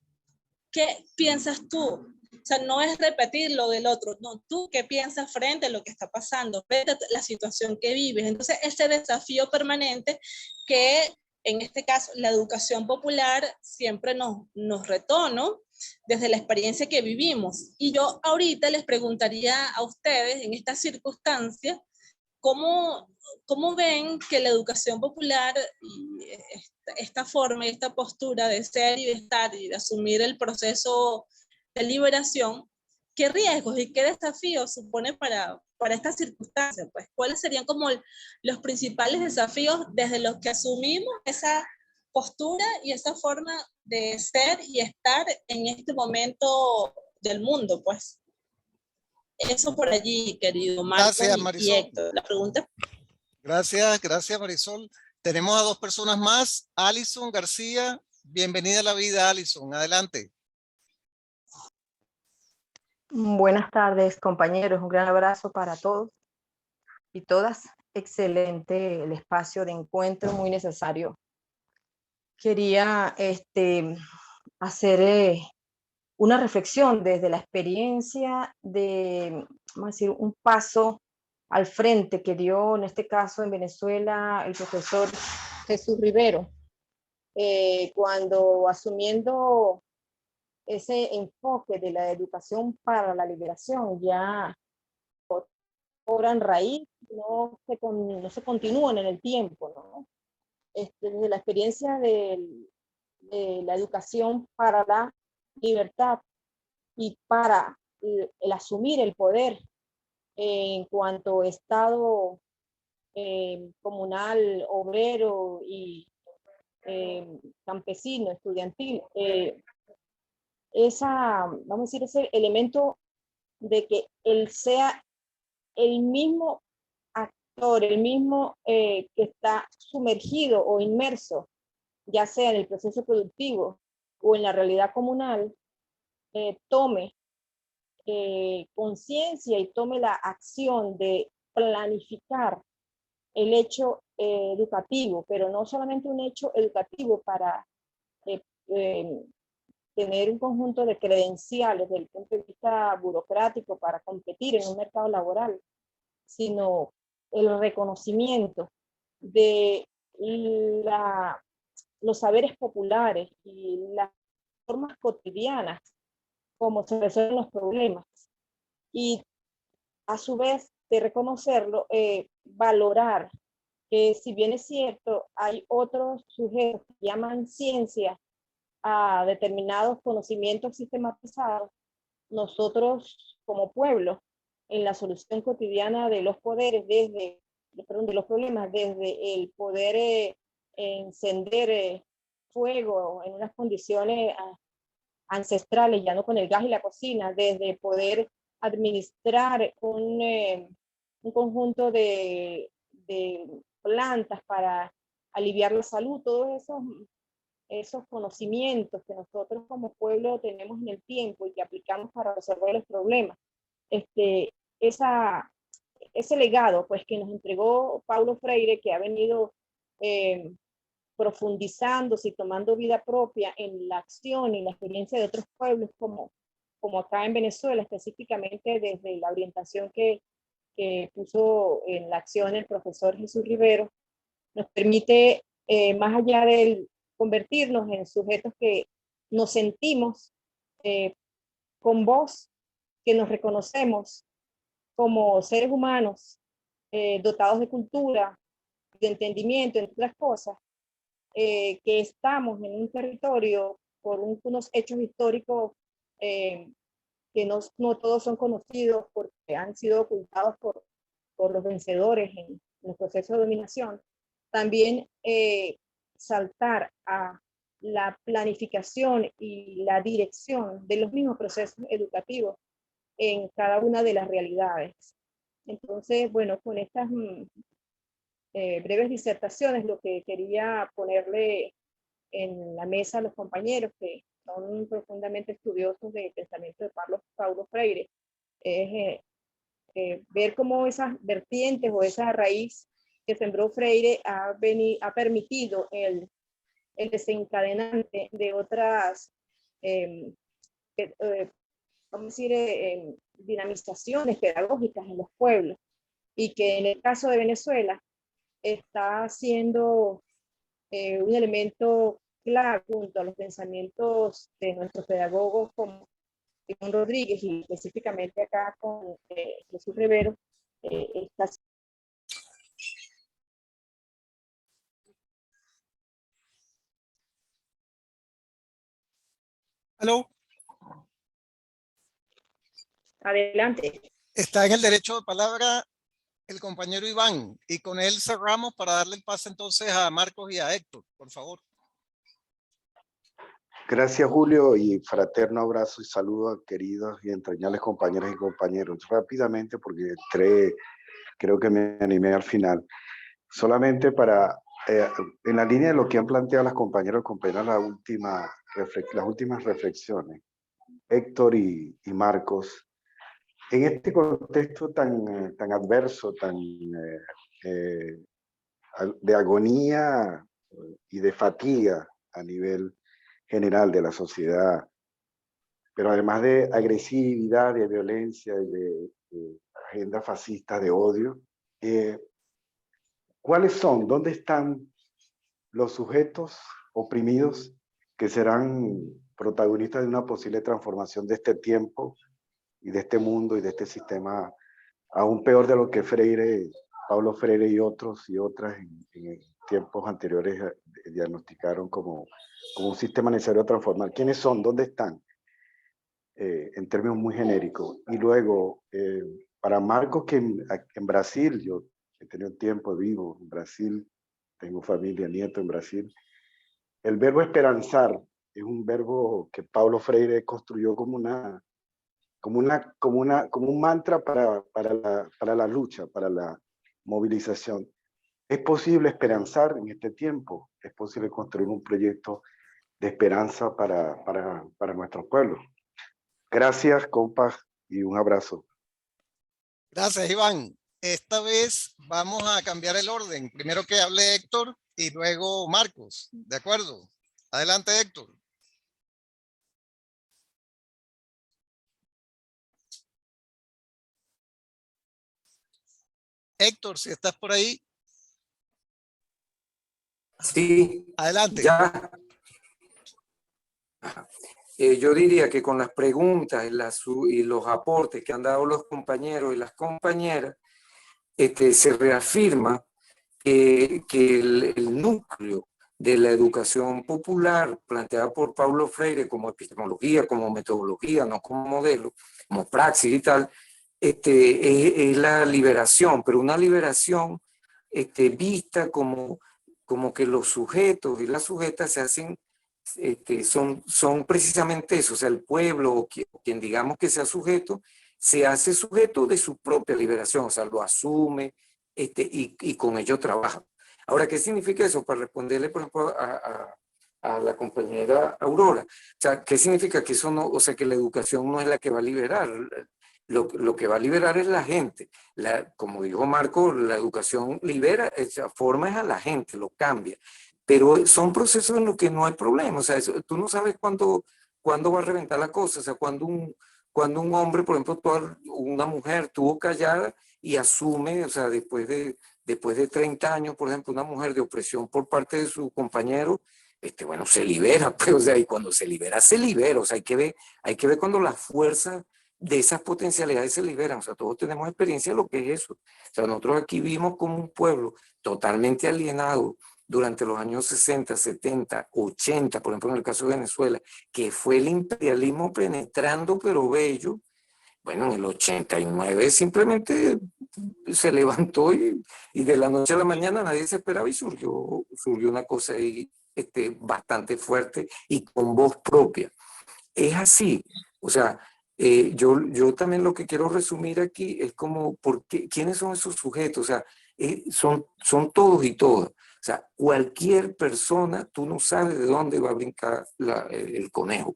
¿Qué piensas tú? O sea, no es repetir lo del otro, no, tú qué piensas frente a lo que está pasando, frente a la situación que vives. Entonces, ese desafío permanente que en este caso la educación popular siempre nos retó, ¿no? Desde la experiencia que vivimos. Y yo ahorita les preguntaría a ustedes en esta circunstancia, ¿cómo ven que la educación popular y esta forma y esta postura de ser y de estar y de asumir el proceso de liberación, qué riesgos y qué desafíos supone para esta circunstancia? Pues, ¿cuáles serían como los principales desafíos desde los que asumimos esa postura y esa forma de ser y estar en este momento del mundo, pues? Eso por allí, querido Marco. Gracias, y Marisol. Héctor. La pregunta. Gracias, Marisol. Tenemos a dos personas más. Alison García, bienvenida a La Vida, Alison. Adelante. Buenas tardes, compañeros. Un gran abrazo para todos y todas. Excelente el espacio de encuentro, muy necesario. Quería hacer una reflexión desde la experiencia de, vamos a decir, un paso al frente que dio, en este caso en Venezuela, el profesor Jesús Rivero, cuando asumiendo ese enfoque de la educación para la liberación ya cobran raíz, no se continúan en el tiempo, ¿no? Desde la experiencia de la educación para la libertad y para el asumir el poder en cuanto Estado comunal, obrero y campesino, estudiantil, vamos a decir, ese elemento de que él sea el mismo actor, el mismo que está sumergido o inmerso, ya sea en el proceso productivo o en la realidad comunal, tome conciencia y tome la acción de planificar el hecho educativo, pero no solamente un hecho educativo para tener un conjunto de credenciales desde el punto de vista burocrático para competir en un mercado laboral, sino el reconocimiento de los saberes populares y las formas cotidianas como se resuelven los problemas. Y a su vez de reconocerlo, valorar que si bien es cierto, hay otros sujetos que llaman ciencia a determinados conocimientos sistematizados, nosotros como pueblo, en la solución cotidiana de los poderes, de los problemas, desde el poder encender fuego en unas condiciones ancestrales, ya no con el gas y la cocina, desde poder administrar un conjunto de plantas para aliviar la salud, todos esos esos conocimientos que nosotros como pueblo tenemos en el tiempo y que aplicamos para resolver los problemas. Ese legado pues, que nos entregó Paulo Freire, que ha venido profundizándose y tomando vida propia en la acción y la experiencia de otros pueblos, como acá en Venezuela, específicamente desde la orientación que puso en la acción el profesor Jesús Rivero, nos permite, más allá de convertirnos en sujetos que nos sentimos con voz, que nos reconocemos como seres humanos dotados de cultura, de entendimiento, entre otras cosas, que estamos en un territorio por unos hechos históricos que no todos son conocidos porque han sido ocultados por los vencedores en el proceso de dominación. También saltar a la planificación y la dirección de los mismos procesos educativos en cada una de las realidades. Entonces, bueno, con estas breves disertaciones, lo que quería ponerle en la mesa a los compañeros que son profundamente estudiosos del pensamiento de Paulo Freire, es ver cómo esas vertientes o esa raíz que sembró Freire ha permitido el desencadenante de otras vamos a decir, dinamizaciones pedagógicas en los pueblos, y que en el caso de Venezuela está siendo un elemento clave junto a los pensamientos de nuestros pedagogos como Simón Rodríguez y específicamente acá con Jesús Rivero. ¿Aló? Adelante. Está en el derecho de palabra el compañero Iván, y con él cerramos para darle el pase entonces a Marcos y a Héctor, por favor. Gracias, Julio, y fraterno abrazo y saludo a queridos y entrañables compañeras y compañeros. Rápidamente, porque creo que me animé al final. Solamente para, en la línea de lo que han planteado las compañeras y compañeras, las últimas reflexiones, Héctor y Marcos, en este contexto tan adverso, de agonía y de fatiga a nivel general de la sociedad, pero además de agresividad, de violencia y de agenda fascista de odio, ¿dónde están los sujetos oprimidos que serán protagonistas de una posible transformación de este tiempo y de este mundo y de este sistema, aún peor de lo que Paulo Freire y otros y otras en tiempos anteriores diagnosticaron como un sistema necesario a transformar? ¿Quiénes son? ¿Dónde están? En términos muy genéricos. Y luego, para Marcos, que en Brasil, yo he tenido tiempo vivo en Brasil, tengo familia, nieto en Brasil, el verbo esperanzar es un verbo que Paulo Freire construyó como un mantra para la lucha, para la movilización. Es posible esperanzar en este tiempo, es posible construir un proyecto de esperanza para nuestros pueblos. Gracias, compas, y un abrazo. Gracias, Iván. Esta vez vamos a cambiar el orden. Primero que hable Héctor y luego Marcos. ¿De acuerdo? Adelante, Héctor. Héctor, si estás por ahí. Sí. Adelante. Ya. Yo diría que con las preguntas y los aportes que han dado los compañeros y las compañeras, se reafirma que el núcleo de la educación popular planteada por Paulo Freire como epistemología, como metodología, no como modelo, como praxis y tal, es la liberación, pero una liberación vista como que los sujetos y las sujetas se hacen, son precisamente eso, o sea, el pueblo o quien digamos que sea sujeto, se hace sujeto de su propia liberación, o sea, lo asume y con ello trabaja. Ahora, ¿qué significa eso? Para responderle, por ejemplo, a la compañera Aurora. O sea, ¿qué significa? Que eso no, o sea, que la educación no es la que va a liberar. Lo que va a liberar es la gente. Como dijo Marco, la educación libera, forma es a la gente, lo cambia. Pero son procesos en los que no hay problema. O sea, tú no sabes cuándo va a reventar la cosa. O sea, cuando un hombre, por ejemplo, una mujer tuvo callada y asume, o sea, después de 30 años, por ejemplo, una mujer de opresión por parte de su compañero, bueno, se libera, pues, o sea, y cuando se libera, o sea, hay que ver cuando las fuerzas de esas potencialidades se liberan. O sea, todos tenemos experiencia de lo que es eso. O sea, nosotros aquí vimos como un pueblo totalmente alienado durante los años 60, 70, 80, por ejemplo, en el caso de Venezuela, que fue el imperialismo penetrando, pero bello. Bueno, en el 89 simplemente se levantó y de la noche a la mañana nadie se esperaba y surgió una cosa ahí bastante fuerte y con voz propia. Es así. O sea, yo también lo que quiero resumir aquí es como, ¿quiénes son esos sujetos? O sea, son todos y todas. O sea, cualquier persona, tú no sabes de dónde va a brincar el conejo.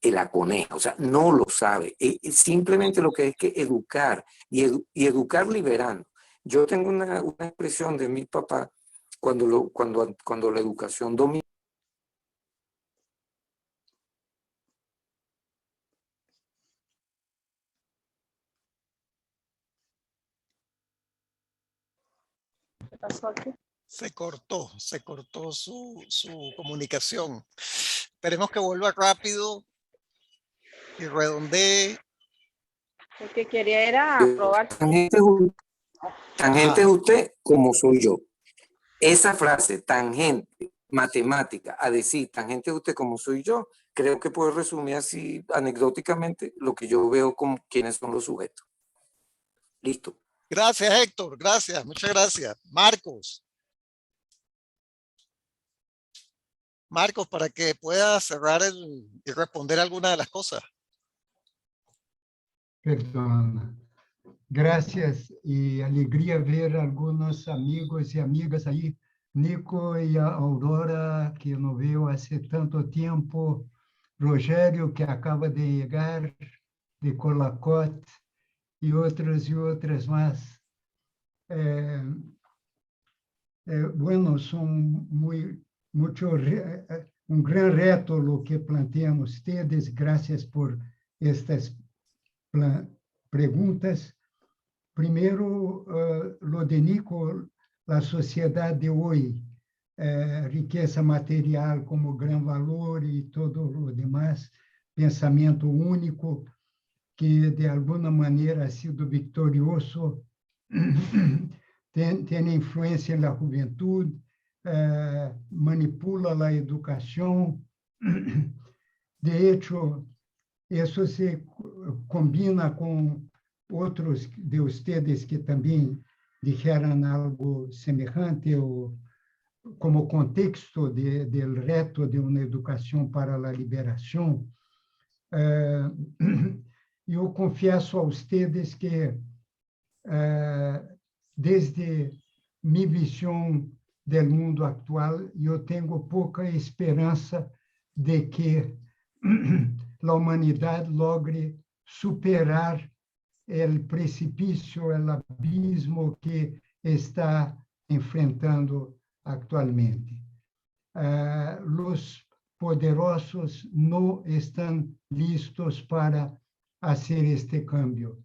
La coneja, o sea, no lo sabe. Simplemente lo que hay que educar y educar liberando. Yo tengo una expresión de mi papá cuando la educación domina. ¿Qué pasó aquí? Se cortó su comunicación. Esperemos que vuelva rápido y redondee. Lo que quería era probar. Tangente es usted como soy yo. Esa frase, tangente, matemática, a decir tangente es usted como soy yo, creo que puede resumir así anecdóticamente lo que yo veo como quiénes son los sujetos. Listo. Gracias, Héctor. Gracias. Muchas gracias. Marcos, para que pueda cerrar y responder alguna de las cosas. Perdona. Gracias y alegría ver algunos amigos y amigas ahí. Nico y Aurora, que no veo hace tanto tiempo. Rogério, que acaba de llegar de Colacote, y otras más. Bueno, son un gran reto lo que plantean ustedes. Gracias por estas preguntas. Primero, lo de Nico, la sociedad de hoy, riqueza material como gran valor y todo lo demás, pensamiento único que de alguna manera ha sido victorioso, tiene influencia en la juventud, manipula la educación. De hecho, eso se combina con otros de ustedes que también dijeron algo semejante o como contexto del reto de una educación para la liberación. Eu confesso a ustedes que, desde minha visão do mundo atual, eu tenho pouca esperança de que a humanidade logre superar o precipício, o abismo que está enfrentando atualmente. Os poderosos não estão listos para fazer este cambio.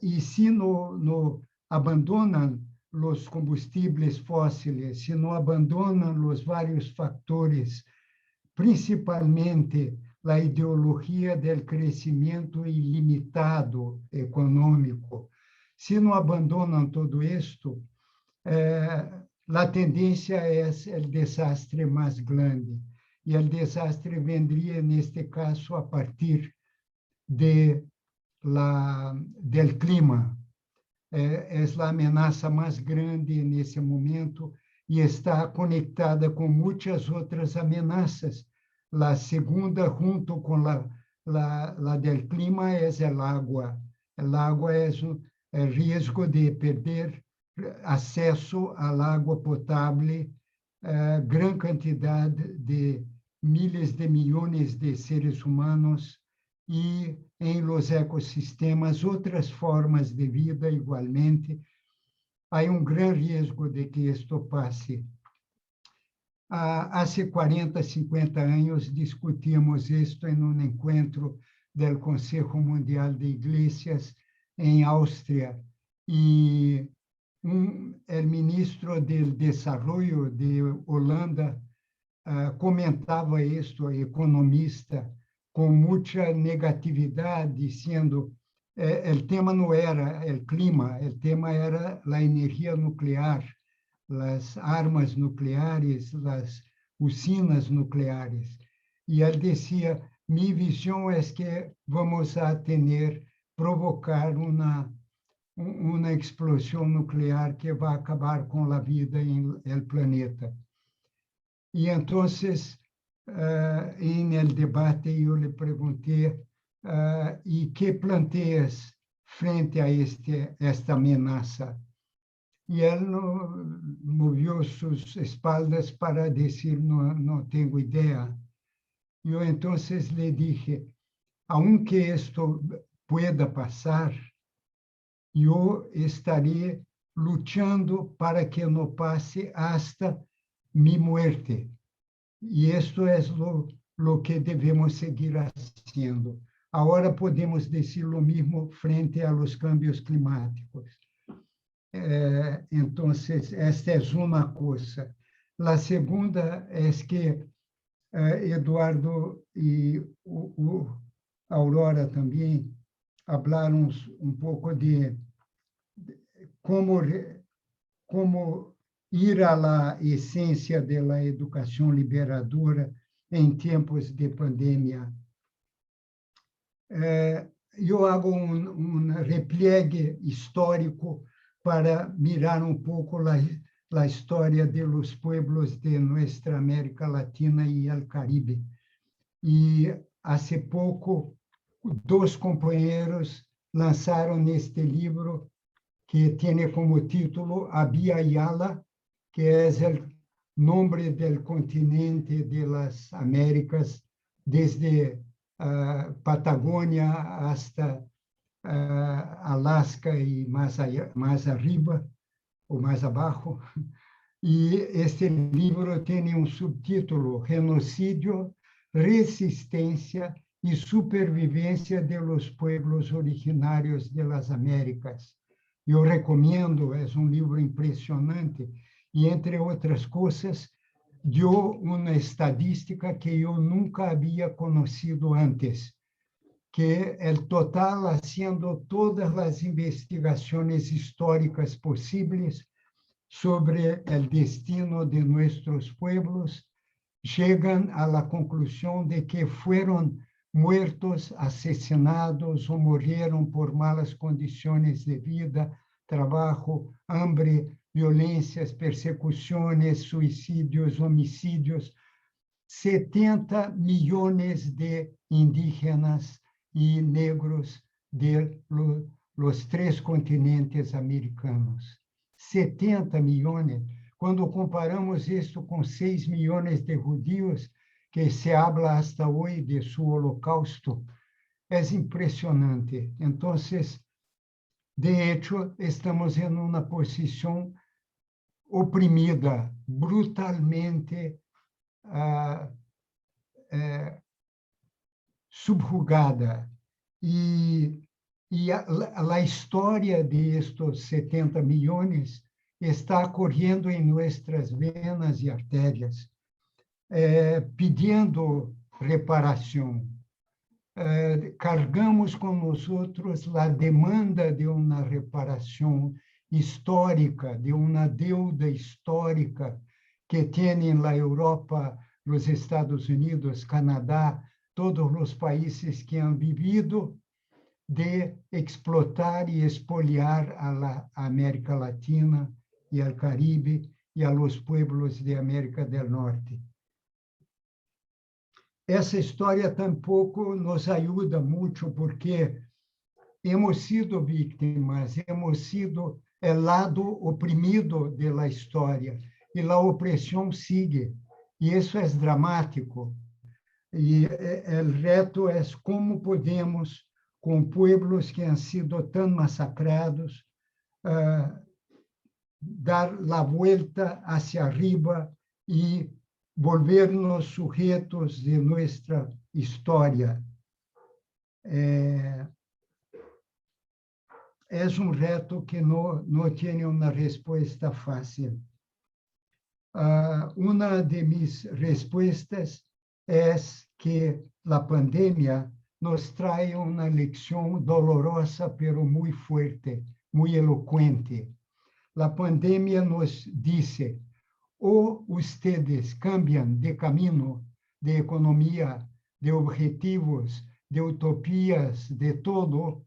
E se não abandonam os combustíveis fósseis, se não abandonam os vários fatores, principalmente a ideologia do crescimento ilimitado econômico, se não abandonam todo isto, a tendência é o desastre mais grande. E o desastre vendria, neste caso, a partir do clima. É a ameaça mais grande nesse momento e está conectada com muitas outras ameaças. A segunda, junto com a do clima, é a água. A água é o risco de perder acesso à água potável gran cantidad de miles de millones de seres humanos y en los ecosistemas otras formas de vida igualmente. Hay un gran riesgo de que esto pase. Hace 40, 50 años discutimos esto en un encuentro del Consejo Mundial de Iglesias en Austria y el ministro del Desarrollo de Holanda comentaba esto, economista, con mucha negatividad, diciendo el tema no era el clima, el tema era la energía nuclear, las armas nucleares, las usinas nucleares. Y él decía, mi visión es que vamos a provocar una explosión nuclear que va a acabar con la vida en el planeta. Y entonces, en el debate, yo le pregunté, ¿y qué planteas frente a esta amenaza? Y él movió sus espaldas para decir, no tengo idea. Yo entonces le dije, aunque esto pueda pasar, yo estaré luchando para que no pase hasta mi muerte. Y esto es lo que debemos seguir haciendo. Ahora podemos decir lo mismo frente a los cambios climáticos. Entonces, esta es una cosa. La segunda es que Eduardo y Aurora también hablaron un poco de cómo ir a la esencia de la educación liberadora en tiempos de pandemia. Yo hago un repliegue histórico para mirar un poco la historia de los pueblos de nuestra América Latina y el Caribe. Y hace poco, 2 compañeros lanzaron este libro que tiene como título Abya Yala, que es el nombre del continente de las Américas, desde Patagonia hasta Alaska y más arriba o más abajo. Y este libro tiene un subtítulo, Genocidio, Resistencia y Supervivencia de los Pueblos Originarios de las Américas. Yo recomiendo, es un libro impresionante. Y entre otras cosas, dio una estadística que yo nunca había conocido antes, que el total, haciendo todas las investigaciones históricas posibles sobre el destino de nuestros pueblos, llegan a la conclusión de que fueron muertos, asesinados o murieron por malas condiciones de vida, trabajo, hambre, violencias, persecuciones, suicidios, homicidios, 70 millones de indígenas y negros de los 3 continentes americanos. 70 millones. Cuando comparamos esto con 6 millones de judíos, que se habla hasta hoy de su holocausto, es impresionante. Entonces, de hecho, estamos en una posición oprimida, brutalmente subjugada. Y la historia de estos 70 millones está corriendo en nuestras venas y arterias, pidiendo reparación. Cargamos con nosotros la demanda de una reparación histórica, de una deuda histórica que tienen la Europa, los Estados Unidos, Canadá, todos los países que han vivido de explotar y expoliar a la América Latina y al Caribe y a los pueblos de América del Norte. Essa história tampouco nos ajuda muito, porque hemos sido vítimas, hemos sido el lado oprimido de la história. e a opressão sigue. E isso é dramático. E o reto é como podemos, com pueblos que han sido tão massacrados, dar a volta hacia arriba e volvernos sujetos de nossa história. É reto que não tem uma resposta fácil. Uma de mis respostas é que a pandemia nos traz uma lição dolorosa, pero muito forte, muito eloquente. A pandemia nos disse: ou ustedes cambiam de caminho, de economia, de objetivos, de utopias, de todo,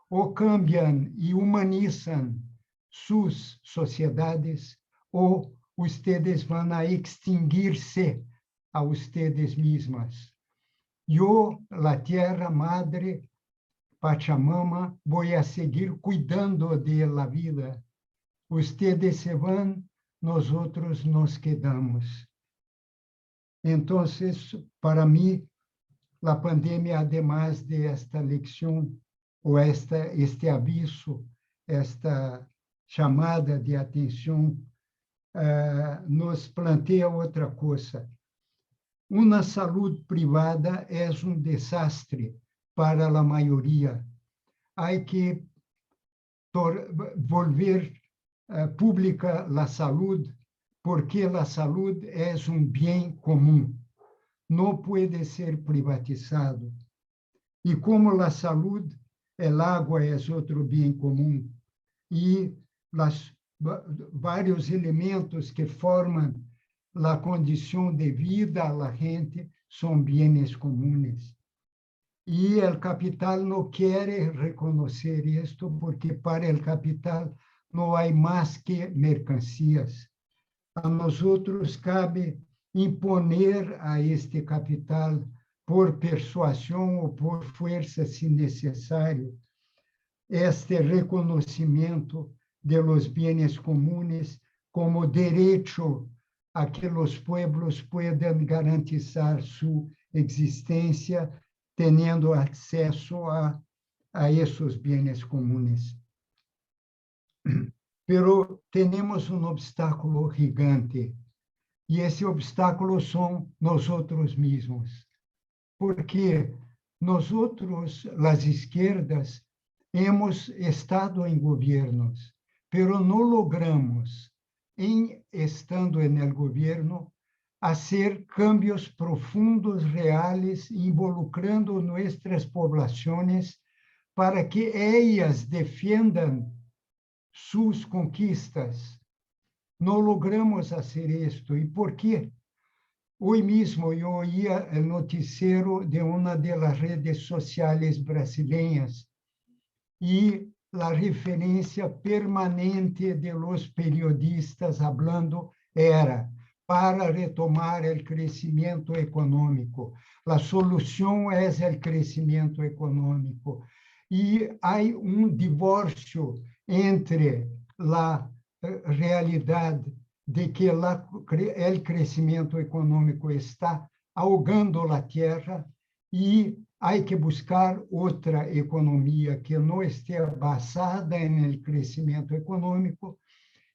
ou cambiam e humanizam suas sociedades, ou ustedes vão a extinguir-se a ustedes mismas. Eu, a Tierra Madre, Pachamama, vou a seguir cuidando de la vida. Ustedes se vão, nós outros nos quedamos. Então, para mim, a pandemia, además de esta lição, ou este aviso, esta chamada de atenção, nos planteia outra coisa. Uma saúde privada é desastre para a maioria. Há que volver pública a saúde, porque a saúde é bem comum. Não pode ser privatizado. E como a saúde, a água é outro bem comum. E vários elementos que formam a condição de vida da gente são bens comuns. E o capital não quer reconhecer isto, porque para o capital não há mais que mercancias. A nós outros cabe imponer a este capital, por persuasão ou por força, se necessário, este reconhecimento de los bienes comunes como direito a que os pueblos puedan garantizar sua existência, tendo acesso a esses bienes comunes. Pero temos obstáculo gigante, e esse obstáculo são nós outros mesmos, porque nós outros, as esquerdas, hemos estado em governos, pero não logramos, estando no governo, fazer cambios profundos, reais, involucrando nossas populações para que elas defendam suas conquistas. Não logramos fazer isto. E por quê? Hoje mesmo eu oía o noticiero de uma das redes sociais brasileiras e a referência permanente de los periodistas falando era para retomar o crescimento econômico. A solução é o crescimento econômico. E há divórcio entre a realidade de que o crescimento econômico está ahogando a terra e há que buscar outra economia que não esteja basada no crescimento econômico,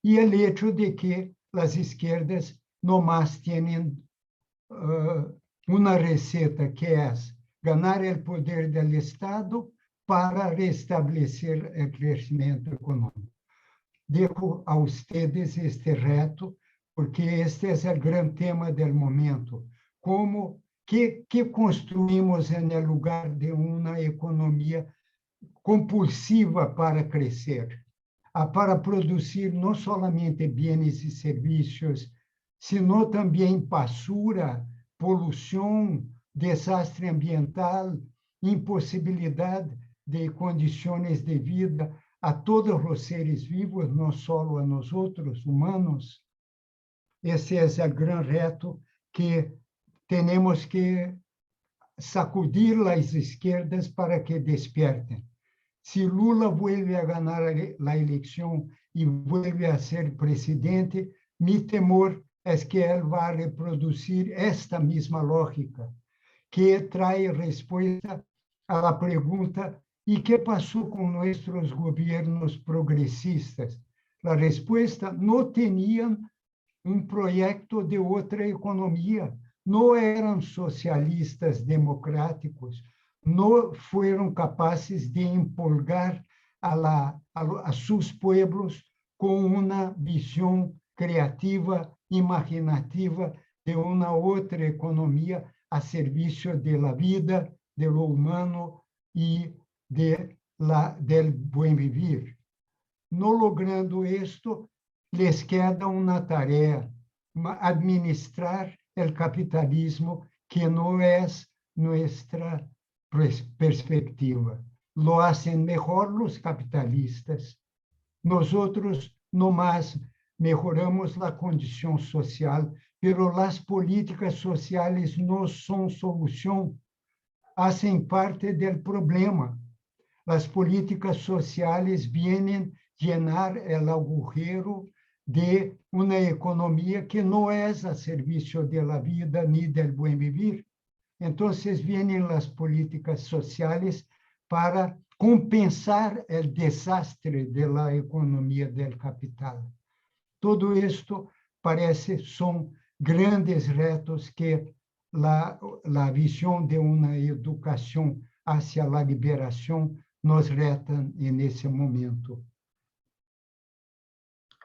e o hecho de que as esquerdas não mais têm uma receita que é ganhar o poder do Estado para restabelecer o crescimento econômico. Dejo a ustedes este reto, porque este é o grande tema do momento. Como que construímos no lugar de uma economia compulsiva para crescer, para produzir não somente bens e serviços, sino também basura, poluição, desastre ambiental, impossibilidade de condições de vida a todos os seres vivos, não só a nós outros, humanos. Esse é o grande reto que temos que sacudir as esquerdas para que despertem. Se Lula vuelve a ganhar a eleição e vuelve a ser presidente, Mi temor es que él va a reproducir esta misma lógica, que trae respuesta a la pregunta: ¿y qué pasó con nuestros gobiernos progresistas? La respuesta: no tenían un proyecto de otra economía, no eran socialistas democráticos, no fueron capaces de empolgar a sus pueblos con una visión creativa, imaginativa de una otra economía a servicio de la vida, de lo humano y del buen vivir. No logrando esto, les queda una tarea: administrar el capitalismo, que no es nuestra perspectiva. Lo hacen mejor los capitalistas. Nosotros nomás mejoramos la condición social, pero las políticas sociales no son solución, hacen parte del problema. Las políticas sociales vienen llenar el agujero de una economía que no es a servicio de la vida ni del buen vivir. Entonces vienen las políticas sociales para compensar el desastre de la economía del capital. Todo esto son grandes retos que la visión de una educación hacia la liberación nos retan en ese momento.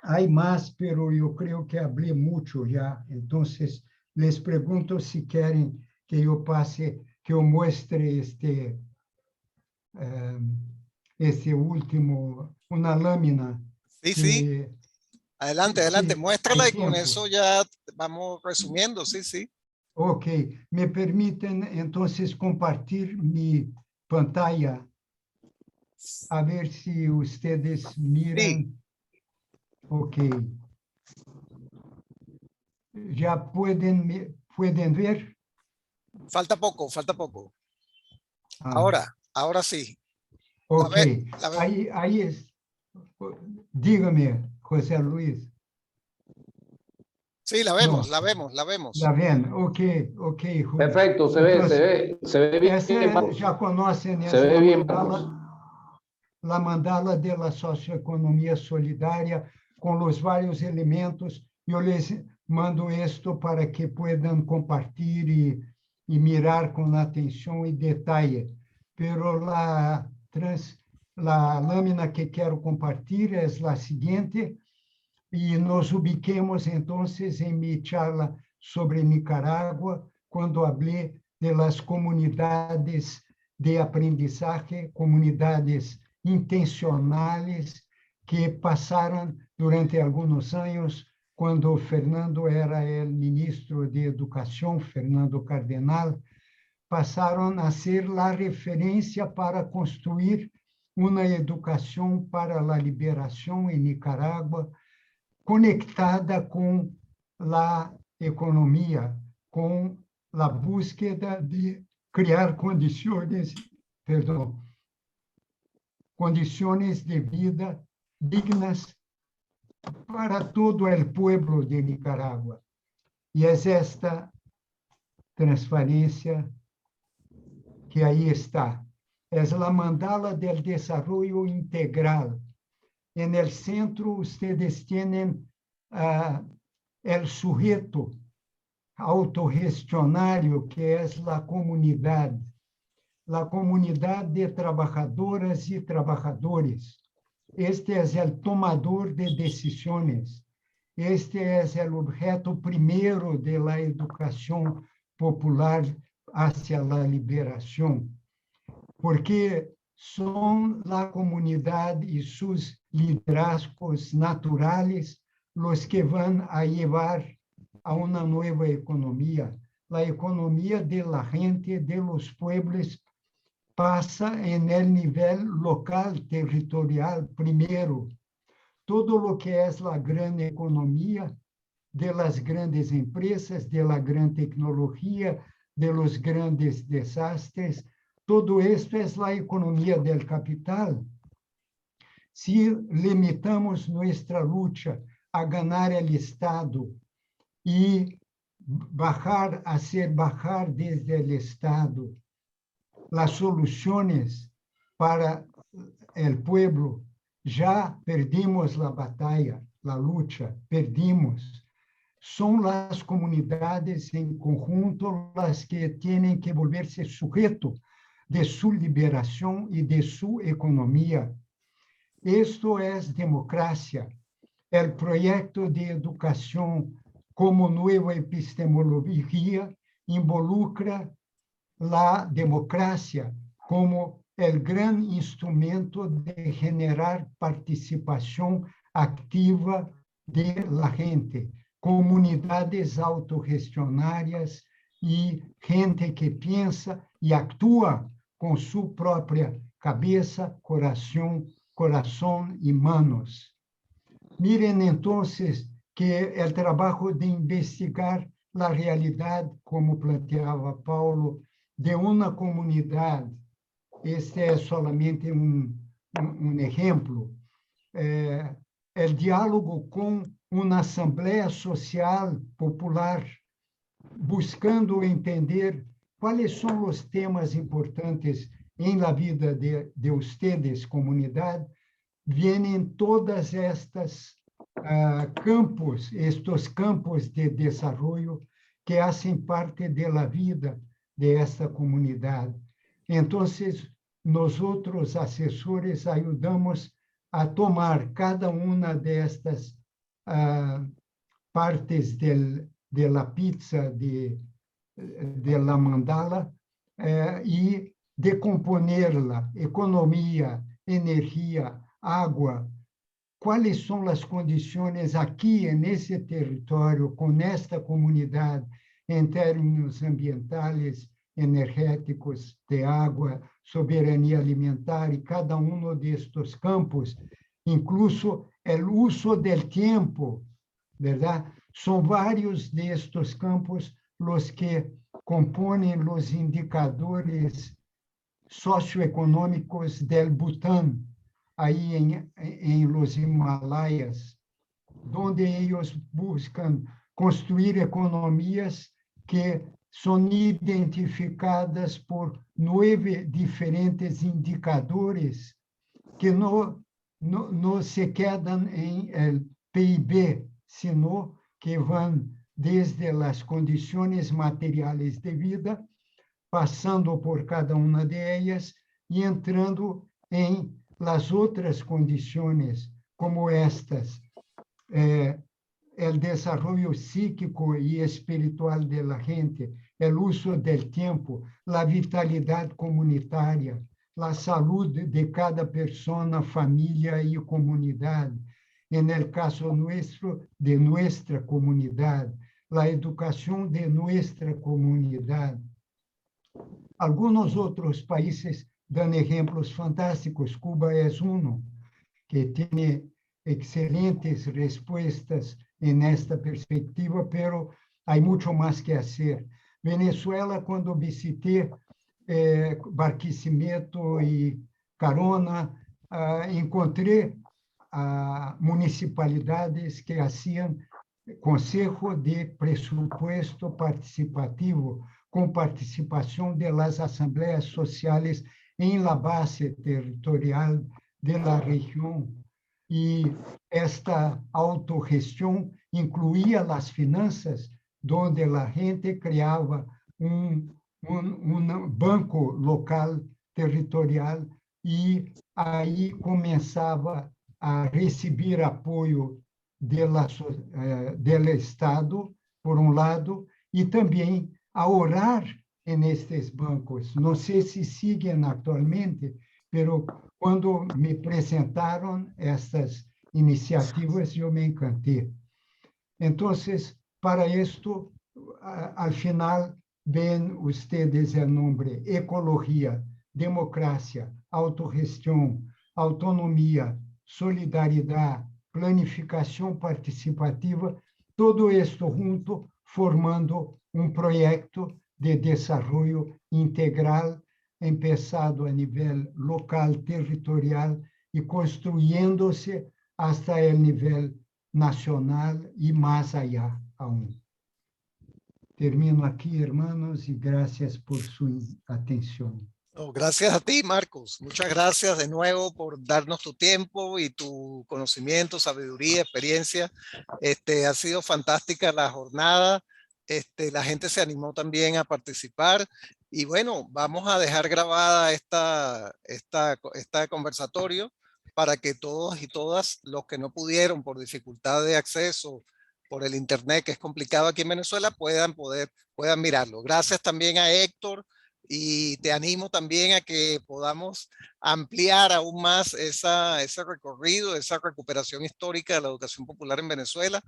Hay más, pero yo creo que hablé mucho ya. Entonces, les pregunto si quieren que yo muestre este último, una lámina. Sí, sí. Adelante, adelante, Sí, muéstrala y con tiempo. eso ya vamos resumiendo, sí, sí. Ok, me permiten entonces compartir mi pantalla, a ver si ustedes miran. Sí. Ok. ¿Ya pueden ver? Falta poco, falta poco. Ah. Ahora sí. Ok, La veo. ahí es. Dígame, José Luis. Sí, la vemos, la vemos, la vemos. La ven, ok. Perfecto, se ve bien. Ya conocen, se ve bien, Marcos. La mandala de la socioeconomía solidaria, con los varios elementos. Yo les mando esto para que puedan compartir y mirar con atención y detalle. Pero la lámina que quiero compartir es la siguiente, y nos ubiquemos entonces en mi charla sobre Nicaragua, cuando hablé de las comunidades de aprendizaje, comunidades intencionales que pasaron durante algunos años, cuando Fernando era el ministro de Educación, Fernando Cardenal, pasaron a ser la referencia para construir una educación para la liberación en Nicaragua, conectada con la economía, con la búsqueda de crear condiciones de vida dignas para todo el pueblo de Nicaragua. Y es esta transparencia que ahí está. Es la mandala del desarrollo integral. En el centro ustedes tienen el sujeto autogestionario, que es la comunidad de trabajadoras y trabajadores. Este es el tomador de decisiones. Este es el objeto primero de la educación popular hacia la liberación, porque son la comunidad y sus liderazgos naturales los que van a llevar a una nueva economía. La economía de la gente, de los pueblos, pasa en el nivel local, territorial, primero. Todo lo que es la gran economía de las grandes empresas, de la gran tecnología, de los grandes desastres, todo esto es la economía del capital. Si limitamos nuestra lucha a ganar el Estado y hacer bajar desde el Estado las soluciones para el pueblo, ya perdimos la batalla, la lucha, perdimos. Son las comunidades en conjunto las que tienen que volverse sujeto de su liberación y de su economía. Esto es democracia. El proyecto de educación como nueva epistemología involucra la democracia como el gran instrumento de generar participación activa de la gente, comunidades autogestionarias y gente que piensa y actúa con su propia cabeza, corazón y manos. Miren entonces que el trabajo de investigar la realidad, como planteaba Paulo, de una comunidad, este es solamente un ejemplo, el diálogo con una asamblea social popular, buscando entender cuáles son los temas importantes en la vida de ustedes, comunidad, vienen todas estas estos campos de desarrollo que hacen parte de la vida de esta comunidad. Entonces, nosotros, asesores, ayudamos a tomar cada una de estas partes de la pizza de la mandala y decomponerla, economía, energía, agua. ¿Cuáles son las condiciones aquí en ese territorio, con esta comunidad, en términos ambientales, energéticos, de agua, soberanía alimentar y cada uno de estos campos, incluso el uso del tiempo, ¿verdad? Son varios de estos campos los que componen los indicadores socioeconómicos del Bután, ahí en los Himalayas, donde ellos buscan construir economías que son identificadas por 9 diferentes indicadores que no se quedan en el PIB, sino que van desde las condiciones materiales de vida, pasando por cada una de ellas y entrando en las otras condiciones, como estas, el desarrollo psíquico y espiritual de la gente, el uso del tiempo, la vitalidad comunitaria, la salud de cada persona, familia y comunidad. En el caso nuestro, de nuestra comunidad, la educación de nuestra comunidad. Algunos otros países dan ejemplos fantásticos. Cuba es uno que tiene excelentes respuestas en esta perspectiva, pero hay mucho más que hacer. Venezuela, cuando visité Barquisimeto y Carona, encontré municipalidades que hacían consejo de presupuesto participativo, con participación de las asambleas sociales en la base territorial de la región. Y esta autogestión incluía las finanzas, donde la gente creaba un banco local territorial y ahí comenzaba a recibir apoyo del Estado, por un lado, y también a orar en estos bancos. No sé si siguen actualmente, pero cuando me presentaron estas iniciativas, yo me encanté. Entonces, para esto, al final, ven ustedes el nombre: ecología, democracia, autogestión, autonomía, solidariedad, planificación participativa, todo esto junto formando un proyecto de desarrollo integral empezado a nivel local, territorial y construyéndose hasta el nivel nacional y más allá aún. Termino aquí, hermanos, y gracias por su atención. No, gracias a ti, Marcos. Muchas gracias de nuevo por darnos tu tiempo y tu conocimiento, sabiduría, experiencia. Ha sido fantástica la jornada. La gente se animó también a participar. Y bueno, vamos a dejar grabada esta conversatorio para que todos y todas los que no pudieron por dificultad de acceso por el internet, que es complicado aquí en Venezuela, puedan mirarlo. Gracias también a Héctor. Y te animo también a que podamos ampliar aún más ese recorrido, esa recuperación histórica de la educación popular en Venezuela,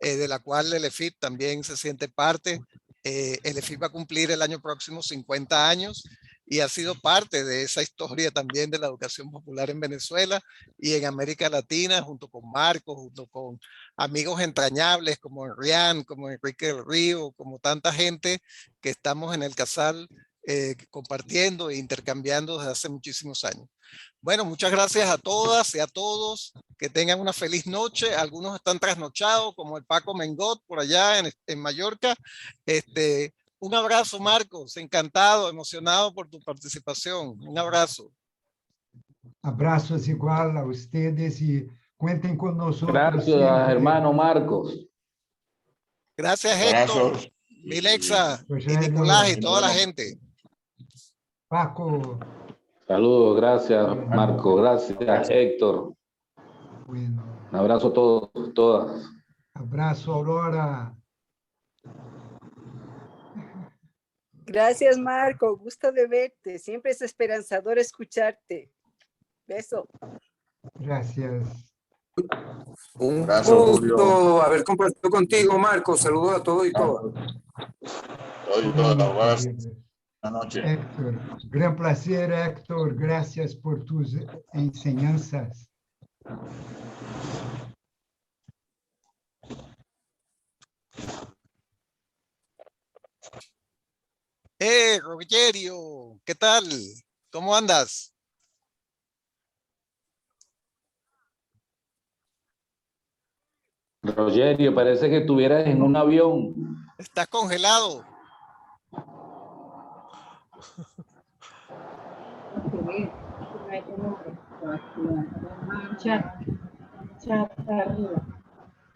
de la cual el EFIP también se siente parte. El EFIP va a cumplir el año próximo 50 años y ha sido parte de esa historia también de la educación popular en Venezuela y en América Latina, junto con Marcos, junto con amigos entrañables como Rian, como Enrique del Río, como tanta gente que estamos en el Casal compartiendo e intercambiando desde hace muchísimos años. Bueno, muchas gracias a todas y a todos. Que tengan una feliz noche. Algunos están trasnochados, como el Paco Mengot por allá en Mallorca. Un abrazo, Marcos. Encantado, emocionado por tu participación. Un abrazo. Abrazos igual a ustedes y cuenten con nosotros. Gracias, siempre. hermano Marcos. Gracias, Héctor, Milexa y Nicolás y toda la gente. Paco. Saludos, gracias, Marco. Gracias, Héctor. Bueno. Un abrazo a todos, todas. Abrazo, Aurora. Gracias, Marco. Gusto de verte. Siempre es esperanzador escucharte. Beso. Gracias. Un gusto haber compartido contigo, Marco. Saludos a todos y todas. Buenas noches. Héctor, gran placer, Héctor. Gracias por tus enseñanzas. Rogerio, ¿qué tal? ¿Cómo andas? Rogerio, parece que estuvieras en un avión. Estás congelado. Chat arriba.